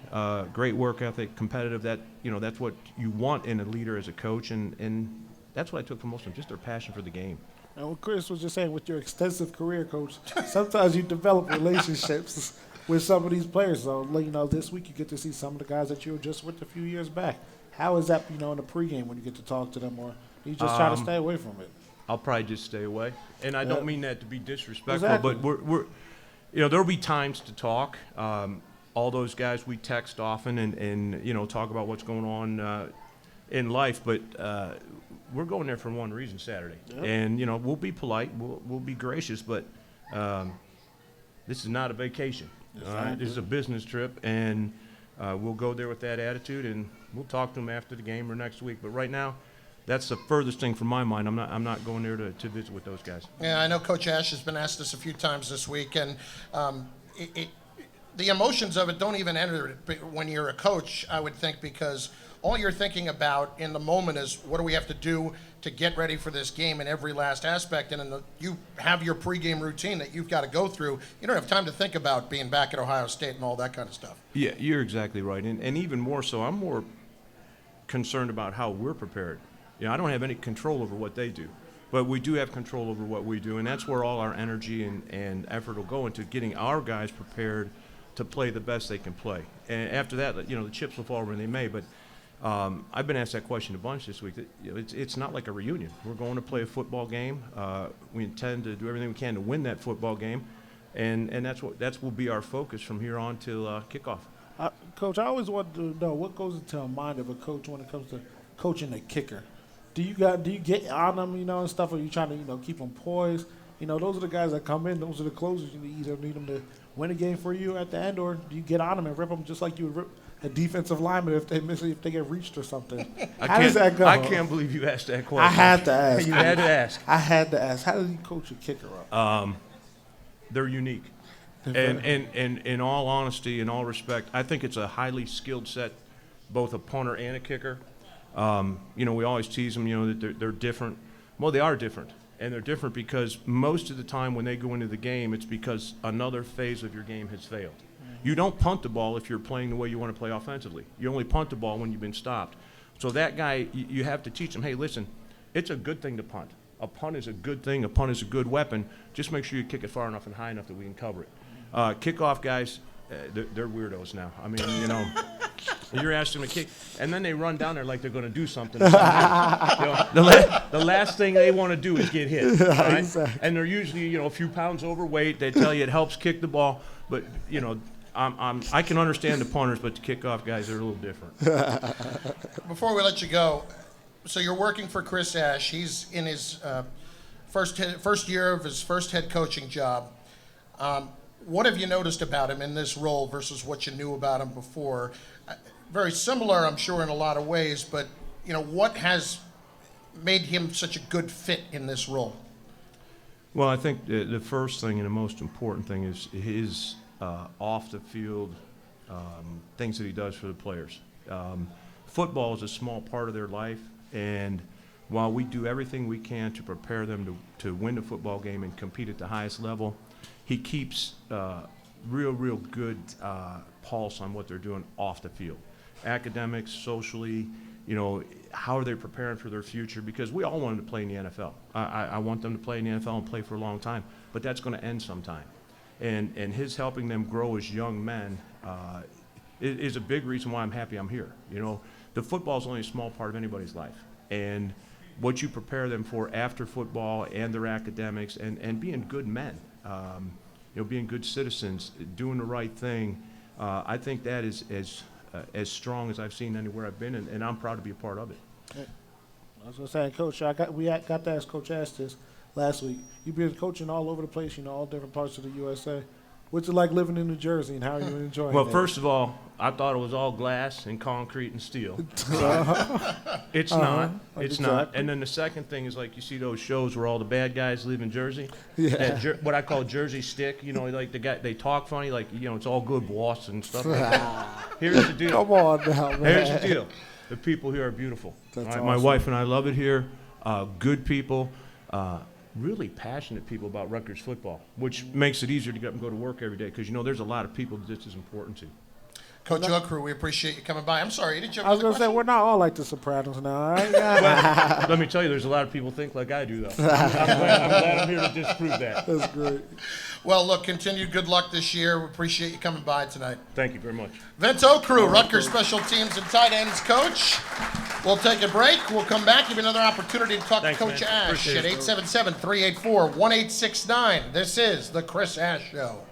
great work ethic, competitive. That's what you want in a leader as a coach, and that's what I took from most of them, just their passion for the game. And what Chris was just saying, with your extensive career, Coach, sometimes you develop relationships with some of these players. So, you know, this week you get to see some of the guys that you were just with a few years back. How is that, you know, in the pregame when you get to talk to them, or you just try to stay away from it? I'll probably just stay away, and I don't mean that to be disrespectful, exactly. but we're, you know, there'll be times to talk. All those guys we text often and you know, talk about what's going on in life, but we're going there for one reason Saturday. Yep. And you know, we'll be polite, we'll be gracious, but this is not a vacation. This is a business trip, and we'll go there with that attitude, and we'll talk to them after the game or next week. But right now, that's the furthest thing from my mind. I'm not going there to visit with those guys. Yeah, I know Coach Ash has been asked this a few times this week, and the emotions of it don't even enter when you're a coach, I would think, because all you're thinking about in the moment is what do we have to do to get ready for this game in every last aspect. And you have your pregame routine that you've got to go through. You don't have time to think about being back at Ohio State and all that kind of stuff. Yeah, you're exactly right. And even more so, I'm more concerned about how we're prepared. You know, I don't have any control over what they do, but we do have control over what we do. And that's where all our energy and effort will go into getting our guys prepared to play the best they can play. And after that, you know, the chips will fall where they may. But I've been asked that question a bunch this week. You know, it's not like a reunion. We're going to play a football game. We intend to do everything we can to win that football game, and that will be our focus from here on till kickoff. Coach, I always want to know what goes into the mind of a coach when it comes to coaching a kicker. Do you get on them, you know, and stuff, or are you trying to, you know, keep them poised? You know, those are the guys that come in. Those are the closers. You either need them to win a game for you at the end, or do you get on them and rip them just like you would rip a defensive lineman if they get reached or something? How does that go? I can't believe you asked that question. I had to ask. You had to ask. I had to ask. How do you coach a kicker up? They're unique. And in all honesty, in all respect, I think it's a highly skilled set, both a punter and a kicker. You know, we always tease them, you know, that they're different. Well, they are different. And they're different because most of the time when they go into the game, it's because another phase of your game has failed. You don't punt the ball if you're playing the way you want to play offensively. You only punt the ball when you've been stopped. So that guy, you have to teach him, hey, listen, it's a good thing to punt. A punt is a good thing. A punt is a good weapon. Just make sure you kick it far enough and high enough that we can cover it. Kickoff guys, they're weirdos now. I mean, you know, you're asking them to kick, and then they run down there like they're going to do something. You know, the last thing they want to do is get hit, right? Exactly. And they're usually, you know, a few pounds overweight. They tell you it helps kick the ball, but you know, I can understand the punters, but the kickoff guys are a little different. Before we let you go, so you're working for Chris Ash. He's in his first year of his first head coaching job. What have you noticed about him in this role versus what you knew about him before? Very similar, I'm sure, in a lot of ways, but you know, what has made him such a good fit in this role? Well, I think the first thing and the most important thing is his off the field things that he does for the players. Football is a small part of their life, and while we do everything we can to prepare them to win the football game and compete at the highest level, he keeps real good pulse on what they're doing off the field. Academics, socially, you know, how are they preparing for their future? Because we all want them to play in the NFL. I want them to play in the NFL and play for a long time, but that's going to end sometime. And his helping them grow as young men is a big reason why I'm happy I'm here. You know, the football is only a small part of anybody's life. And what you prepare them for after football and their academics and being good men, you know, being good citizens, doing the right thing, I think that is as strong as I've seen anywhere I've been, and I'm proud to be a part of it. I was going to say, Coach, we got to ask Coach Ash this. last week. You've been coaching all over the place, all different parts of the USA. What's it like living in New Jersey, and how are you enjoying it? Well, first of all, I thought it was all glass and concrete and steel. It's not. It's not. And then the second thing is, like, you see those shows where all the bad guys live in Jersey. Yeah. What I call Jersey stick. Like the guy, they talk funny, like, it's all good boss and stuff like that. Here's the deal. Come on now, man. Here's the deal. The people here are beautiful. That's My awesome. wife and I love it here. Good people. Really passionate people about Rutgers football, which makes it easier to get up and go to work every day because, there's a lot of people that this is important to. Coach Okru, we appreciate you coming by. I'm sorry, did you have I was another going to say, question? we're not all like the Sopranos now, all right? Well, let me tell you, there's a lot of people think like I do, though. I'm glad I'm here to disprove that. That's great. Well, look, continued good luck this year. We appreciate you coming by tonight. Thank you very much. Vince Okru, Rutgers special teams and tight ends coach. We'll take a break. We'll come back. Give you another opportunity to talk Thanks, to Coach man. Ash Appreciate at it. 877-384-1869. This is the Chris Ash Show.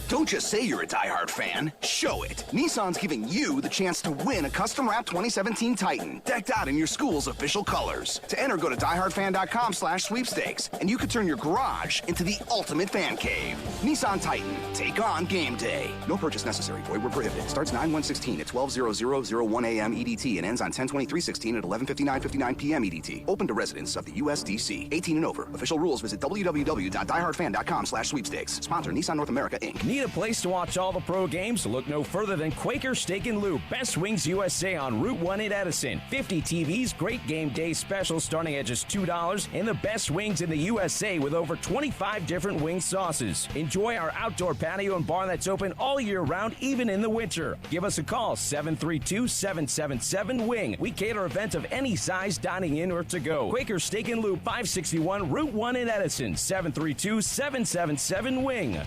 Don't just say you're a diehard fan, show it. Nissan's giving you the chance to win a custom-wrapped 2017 Titan, decked out in your school's official colors. To enter, go to diehardfan.com/sweepstakes, and you could turn your garage into the ultimate fan cave. Nissan Titan, take on game day. No purchase necessary. Void where prohibited. Starts 9/1/16 at 12:0001 a.m. EDT and ends on 10/23/16 at 11:59:59 p.m. EDT. Open to residents of the USDC. 18 and over. Official rules visit www.diehardfan.com/sweepstakes. Sponsor Nissan North America, Inc. Need a place to watch all the pro games? Look no further than Quaker Steak and Lube, Best Wings USA on Route 1 in Edison. 50 TVs, great game day specials starting at just $2, and the best wings in the USA with over 25 different wing sauces. Enjoy our outdoor patio and bar that's open all year round, even in the winter. Give us a call, 732-777-WING. We cater events of any size, dining in or to go. Quaker Steak and Lube, 561 Route 1 in Edison, 732-777-WING.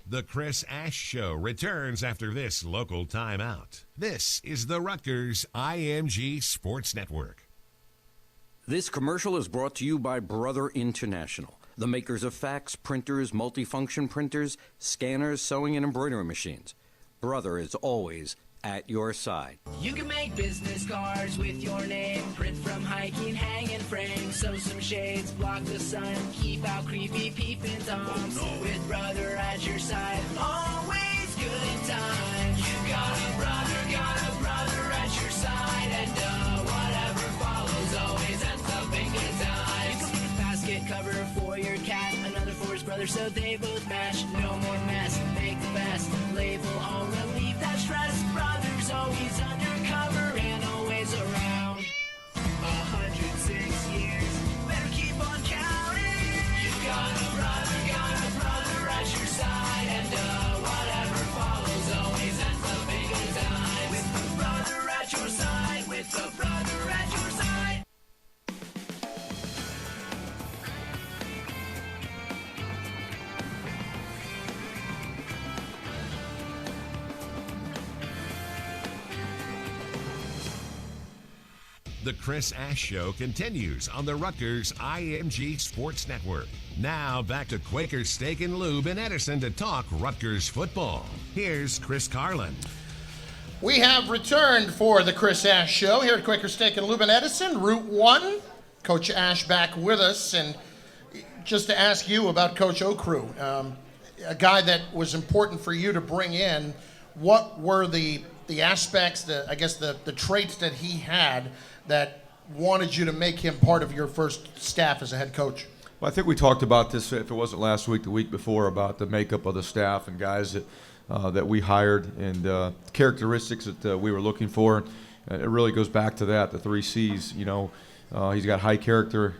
The Chris Ash Show returns after this local timeout. This is the Rutgers IMG Sports Network. This commercial is brought to you by Brother International, the makers of fax printers, multifunction printers, scanners, sewing and embroidery machines. Brother is always at your side. You can make business cards with your name, print from hiking, hang and frame, sew some shades, block the sun, keep out creepy peeping toms. With Brother at your side, always good times. You got a brother at your side, and whatever follows always ends up in good times. You can make a basket cover for your cat, another for his brother so they both match. No more mess, make the best label, all relieve that stress. Brothers always undercover and always around. 106 years, better keep on counting. You got a brother at your side, and whatever follows always ends up in good times. With the brother at your side, with the brother at your side. The Chris Ash Show continues on the Rutgers IMG Sports Network. Now back to Quaker Steak and Lube in Edison to talk Rutgers football. Here's Chris Carlin. We have returned for the Chris Ash Show here at Quaker Steak and Lube in Edison, Route 1. Coach Ash back with us, and just to ask you about Coach Okru, a guy that was important for you to bring in. What were the aspects, the traits that he had that wanted you to make him part of your first staff as a head coach? Well, I think we talked about this, if it wasn't last week, the week before, about the makeup of the staff and guys that we hired and characteristics that we were looking for. It really goes back to that, the 3 C's. He's got high character.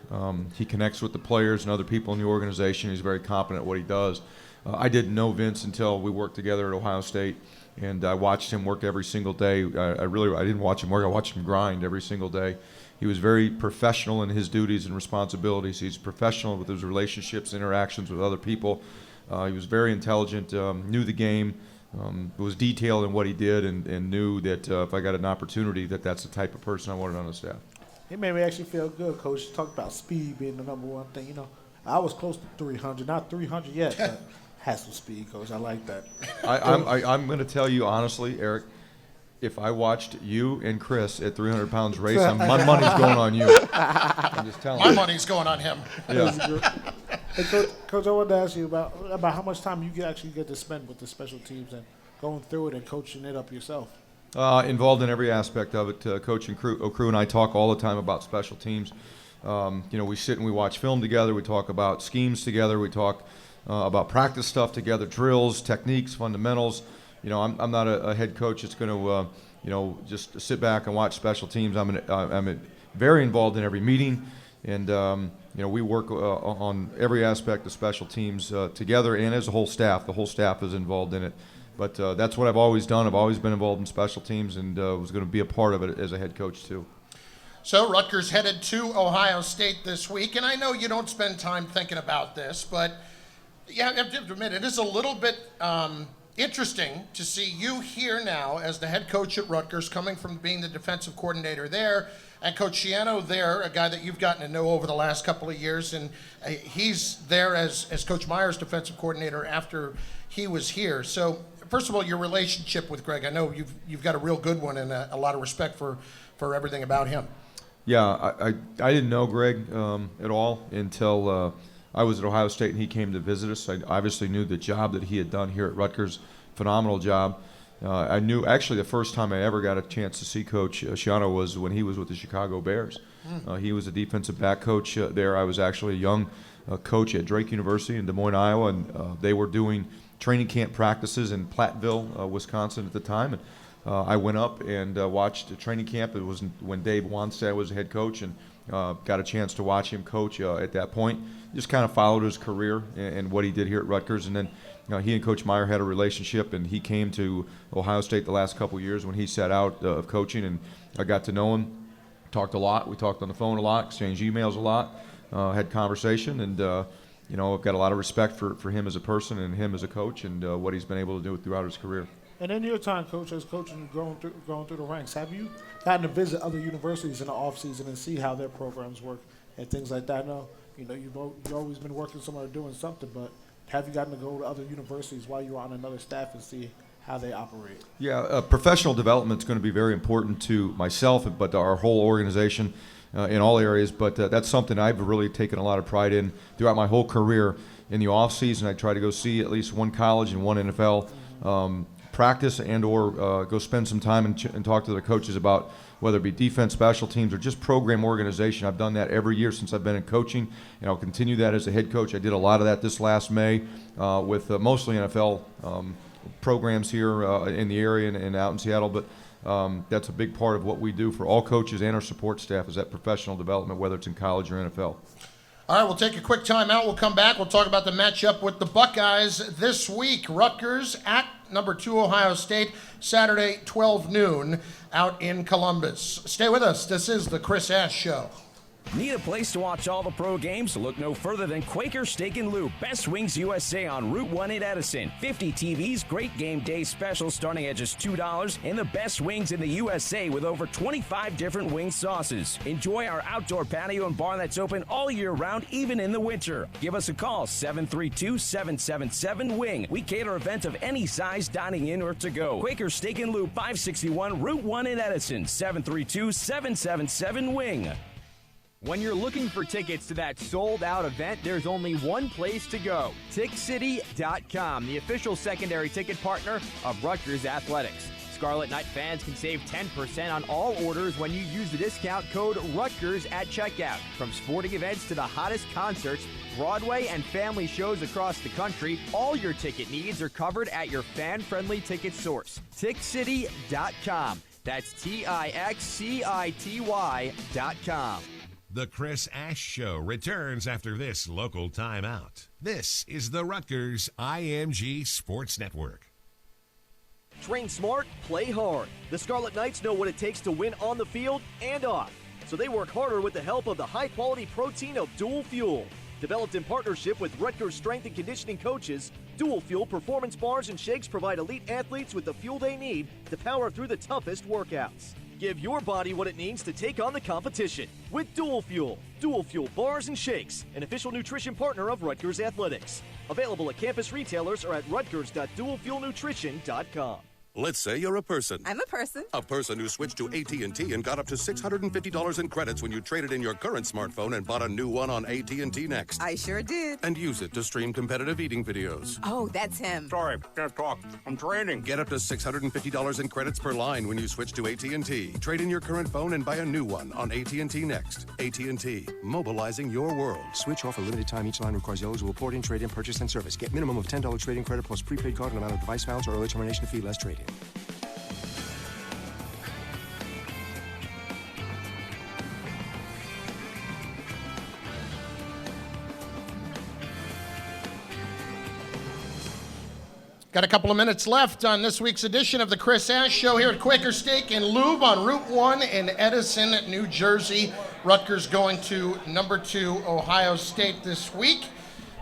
He connects with the players and other people in the organization. He's very competent at what he does. I didn't know Vince until we worked together at Ohio State, and I watched him work every single day. I didn't watch him work. I watched him grind every single day. He was very professional in his duties and responsibilities. He's professional with his relationships, interactions with other people. He was very intelligent, knew the game, was detailed in what he did, and knew that if I got an opportunity, that's the type of person I wanted on the staff. It made me actually feel good, Coach. You talked about speed being the number one thing. I was close to 300, not 300 yet, but had some speed, Coach. I like that. I'm going to tell you honestly, Eric, if I watched you and Chris at 300 pounds race, my money's going on you. I'm just telling you. My money's going on him. Yeah. Hey, Coach, I wanted to ask you about how much time you actually get to spend with the special teams and going through it and coaching it up yourself. Involved in every aspect of it. Coach and crew and I talk all the time about special teams. We sit and we watch film together. We talk about schemes together. We talk about practice stuff together, drills, techniques, fundamentals. I'm not a head coach that's going to, just sit back and watch special teams. I'm very involved in every meeting, and we work on every aspect of special teams together and as a whole staff. The whole staff is involved in it. But that's what I've always done. I've always been involved in special teams and was going to be a part of it as a head coach too. So Rutgers headed to Ohio State this week, and I know you don't spend time thinking about this, but yeah, I have to admit, it is a little bit interesting to see you here now as the head coach at Rutgers, coming from being the defensive coordinator there, and Coach Schiano there, a guy that you've gotten to know over the last couple of years, and he's there as Coach Meyer's defensive coordinator after he was here. So first of all, your relationship with Greg, I know you've got a real good one and a lot of respect for everything about him. Yeah, I didn't know Greg at all until I was at Ohio State and he came to visit us. I obviously knew the job that he had done here at Rutgers, phenomenal job. I knew actually the first time I ever got a chance to see Coach Schiano was when he was with the Chicago Bears. He was a defensive back coach there. I was actually a young coach at Drake University in Des Moines, Iowa, and they were doing training camp practices in Platteville, Wisconsin at the time. And I went up and watched a training camp. It was when Dave Wanstad was head coach, and got a chance to watch him coach at that point. Just kind of followed his career and what he did here at Rutgers. And then he and Coach Meyer had a relationship, and he came to Ohio State the last couple of years when he sat out of coaching, and I got to know him, talked a lot. We talked on the phone a lot, exchanged emails a lot, had conversation, and I've got a lot of respect for him as a person and him as a coach and what he's been able to do throughout his career. And in your time, Coach, as coaching, going through the ranks, have you gotten to visit other universities in the off season and see how their programs work and things like that? I know, you've always been working somewhere doing something, but have you gotten to go to other universities while you're on another staff and see how they operate? Yeah, professional development is going to be very important to myself, but to our whole organization in all areas. But that's something I've really taken a lot of pride in throughout my whole career. In the off season, I try to go see at least one college and one NFL. Practice and or go spend some time and talk to the coaches about whether it be defense, special teams, or just program organization. I've done that every year since I've been in coaching, and I'll continue that as a head coach. I did a lot of that this last May with mostly NFL programs here in the area and out in Seattle, but that's a big part of what we do for all coaches and our support staff is that professional development, whether it's in college or NFL. All right, we'll take a quick timeout. We'll come back. We'll talk about the matchup with the Buckeyes this week. Rutgers at number 2 Ohio State, Saturday, 12 noon, out in Columbus. Stay with us. This is the Chris Ash Show. Need a place to watch all the pro games? Look no further than Quaker Steak and Lube, Best Wings USA on Route 1 in Edison. 50 TVs, great game day specials starting at just $2, and the best wings in the USA with over 25 different wing sauces. Enjoy our outdoor patio and bar that's open all year round, even in the winter. Give us a call, 732-777-WING. We cater events of any size, dining in or to go. Quaker Steak and Lube, 561 Route 1 in Edison, 732-777-WING. When you're looking for tickets to that sold-out event, there's only one place to go, TickCity.com, the official secondary ticket partner of Rutgers Athletics. Scarlet Knight fans can save 10% on all orders when you use the discount code Rutgers at checkout. From sporting events to the hottest concerts, Broadway and family shows across the country, all your ticket needs are covered at your fan-friendly ticket source, TickCity.com. That's TickCity.com. The Chris Ash Show returns after this local timeout. This is the Rutgers IMG Sports Network. Train smart, play hard. The Scarlet Knights know what it takes to win on the field and off, so they work harder with the help of the high-quality protein of Dual Fuel. Developed in partnership with Rutgers strength and conditioning coaches, Dual Fuel performance bars and shakes provide elite athletes with the fuel they need to power through the toughest workouts. Give your body what it needs to take on the competition with Dual Fuel. Dual Fuel bars and shakes, an official nutrition partner of Rutgers Athletics. Available at campus retailers or at rutgers.dualfuelnutrition.com. Let's say you're a person. I'm a person. A person who switched to AT&T and got up to $650 in credits when you traded in your current smartphone and bought a new one on AT&T Next. I sure did. And use it to stream competitive eating videos. Oh, that's him. Sorry, can't talk. I'm training. Get up to $650 in credits per line when you switch to AT&T. Trade in your current phone and buy a new one on AT&T Next. AT&T, mobilizing your world. Switch offer limited time. Each line requires eligible port-in, trade-in, purchase, and service. Get minimum of $10 trade-in credit plus prepaid card and amount of device balance or early termination fee less trade-in. Got a couple of minutes left on this week's edition of the Chris Ash Show here at Quaker Steak and Lube on Route 1 in Edison, New Jersey. Rutgers going to number 2 Ohio State this week.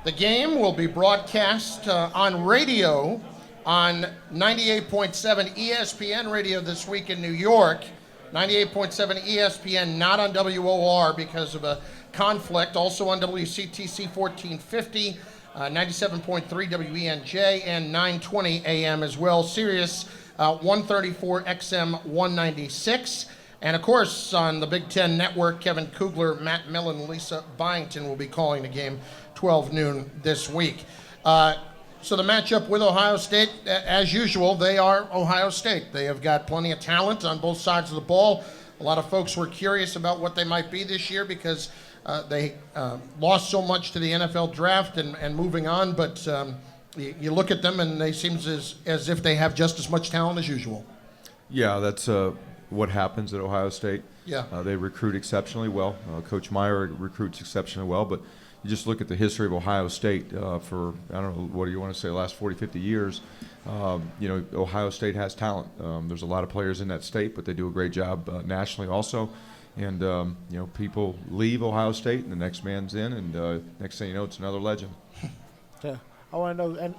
The game will be broadcast on radio on 98.7 ESPN radio this week in New York. 98.7 ESPN, not on WOR because of a conflict. Also on WCTC 1450. 97.3 WENJ and 920 AM as well. Sirius 134 XM 196. And of course, on the Big Ten Network, Kevin Kugler, Matt Millen, and Lisa Byington will be calling the game 12 noon this week. So the matchup with Ohio State, as usual, they are Ohio State. They have got plenty of talent on both sides of the ball. A lot of folks were curious about what they might be this year because they lost so much to the NFL draft and moving on, but you look at them and they seem as if they have just as much talent as usual. Yeah, that's what happens at Ohio State. Yeah. They recruit exceptionally well. Coach Meyer recruits exceptionally well, but you just look at the history of Ohio State for, I don't know, what do you want to say, the last 40, 50 years. Ohio State has talent. There's a lot of players in that state, but they do a great job nationally also. And, people leave Ohio State, and the next man's in, and next thing you know, it's another legend. Yeah. I want to know, and,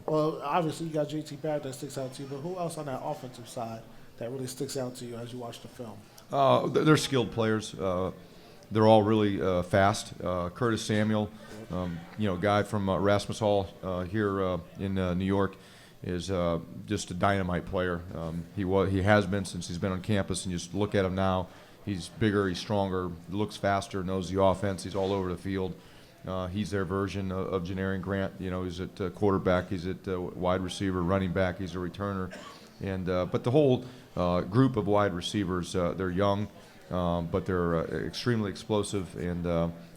well, obviously you got JT Barrett that sticks out to you, but who else on that offensive side that really sticks out to you as you watch the film? They're skilled players. They're all really fast. Curtis Samuel, a guy from Rasmus Hall here in New York, is just a dynamite player. He has been since he's been on campus, and you just look at him now. He's bigger, he's stronger, looks faster, knows the offense. He's all over the field. He's their version of Janarian Grant. He's at quarterback, he's at wide receiver, running back, he's a returner. And but the whole group of wide receivers, they're young, but they're extremely explosive, and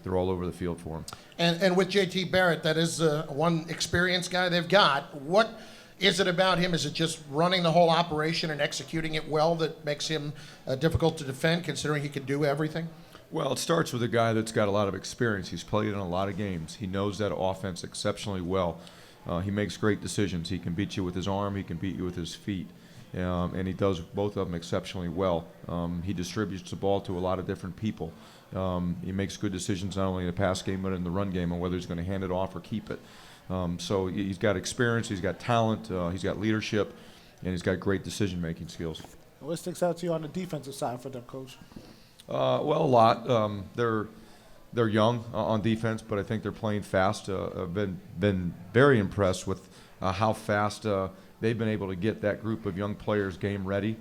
they're all over the field for him. And with JT Barrett, that is one experienced guy they've got. What is it about him? Is it just running the whole operation and executing it well that makes him difficult to defend, considering he can do everything? Well, it starts with a guy that's got a lot of experience. He's played in a lot of games. He knows that offense exceptionally well. He makes great decisions. He can beat you with his arm. He can beat you with his feet. And he does both of them exceptionally well. He distributes the ball to a lot of different people. He makes good decisions not only in the pass game but in the run game on whether he's going to hand it off or keep it. So he's got experience, he's got talent, he's got leadership, and he's got great decision-making skills. What sticks out to you on the defensive side for them, Coach? Well, a lot. They're young on defense, but I think they're playing fast. I've been very impressed with how fast they've been able to get that group of young players game ready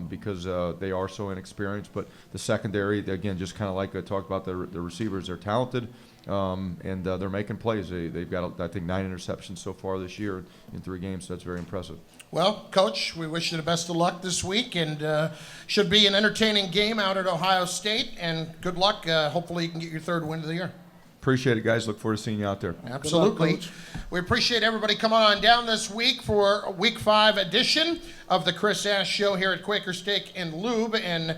because they are so inexperienced. But the secondary, again, just kind of like I talked about, the receivers, they're talented. And they're making plays. They've got, I think, 9 interceptions so far this year in 3 games, so that's very impressive. Well, Coach, we wish you the best of luck this week, and should be an entertaining game out at Ohio State, and good luck. Hopefully you can get your 3rd win of the year. Appreciate it, guys. Look forward to seeing you out there. Absolutely. Luck, we appreciate everybody coming on down this week for a Week 5 edition of the Chris Ash Show here at Quaker Steak and Lube in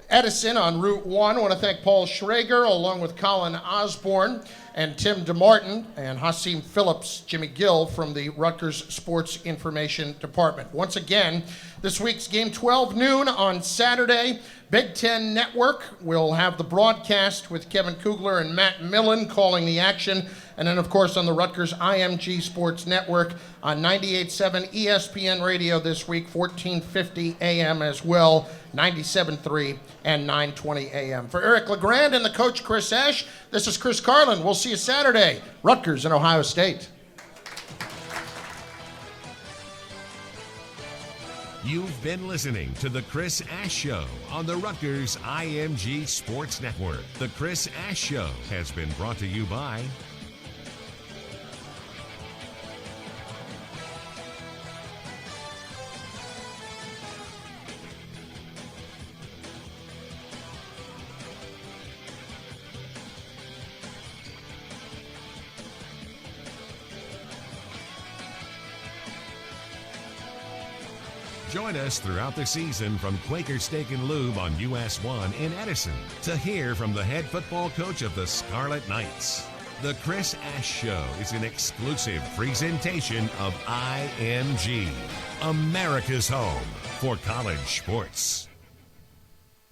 Edison on Route 1. I want to thank Paul Schrager along with Colin Osborne and Tim DeMartin and Hasim Phillips, Jimmy Gill from the Rutgers Sports Information Department. Once again, this week's game 12 noon on Saturday. Big Ten Network will have the broadcast with Kevin Kugler and Matt Millen calling the action. And then, of course, on the Rutgers IMG Sports Network on 98.7 ESPN Radio this week, 1450 AM as well, 97.3 and 920 AM. For Eric LeGrand and the coach, Chris Ash, this is Chris Carlin. We'll see you Saturday, Rutgers and Ohio State. You've been listening to The Chris Ash Show on the Rutgers IMG Sports Network. The Chris Ash Show has been brought to you by Join us throughout the season from Quaker Steak and Lube on US 1 in Edison to hear from the head football coach of the Scarlet Knights. The Chris Ash Show is an exclusive presentation of IMG, America's home for college sports.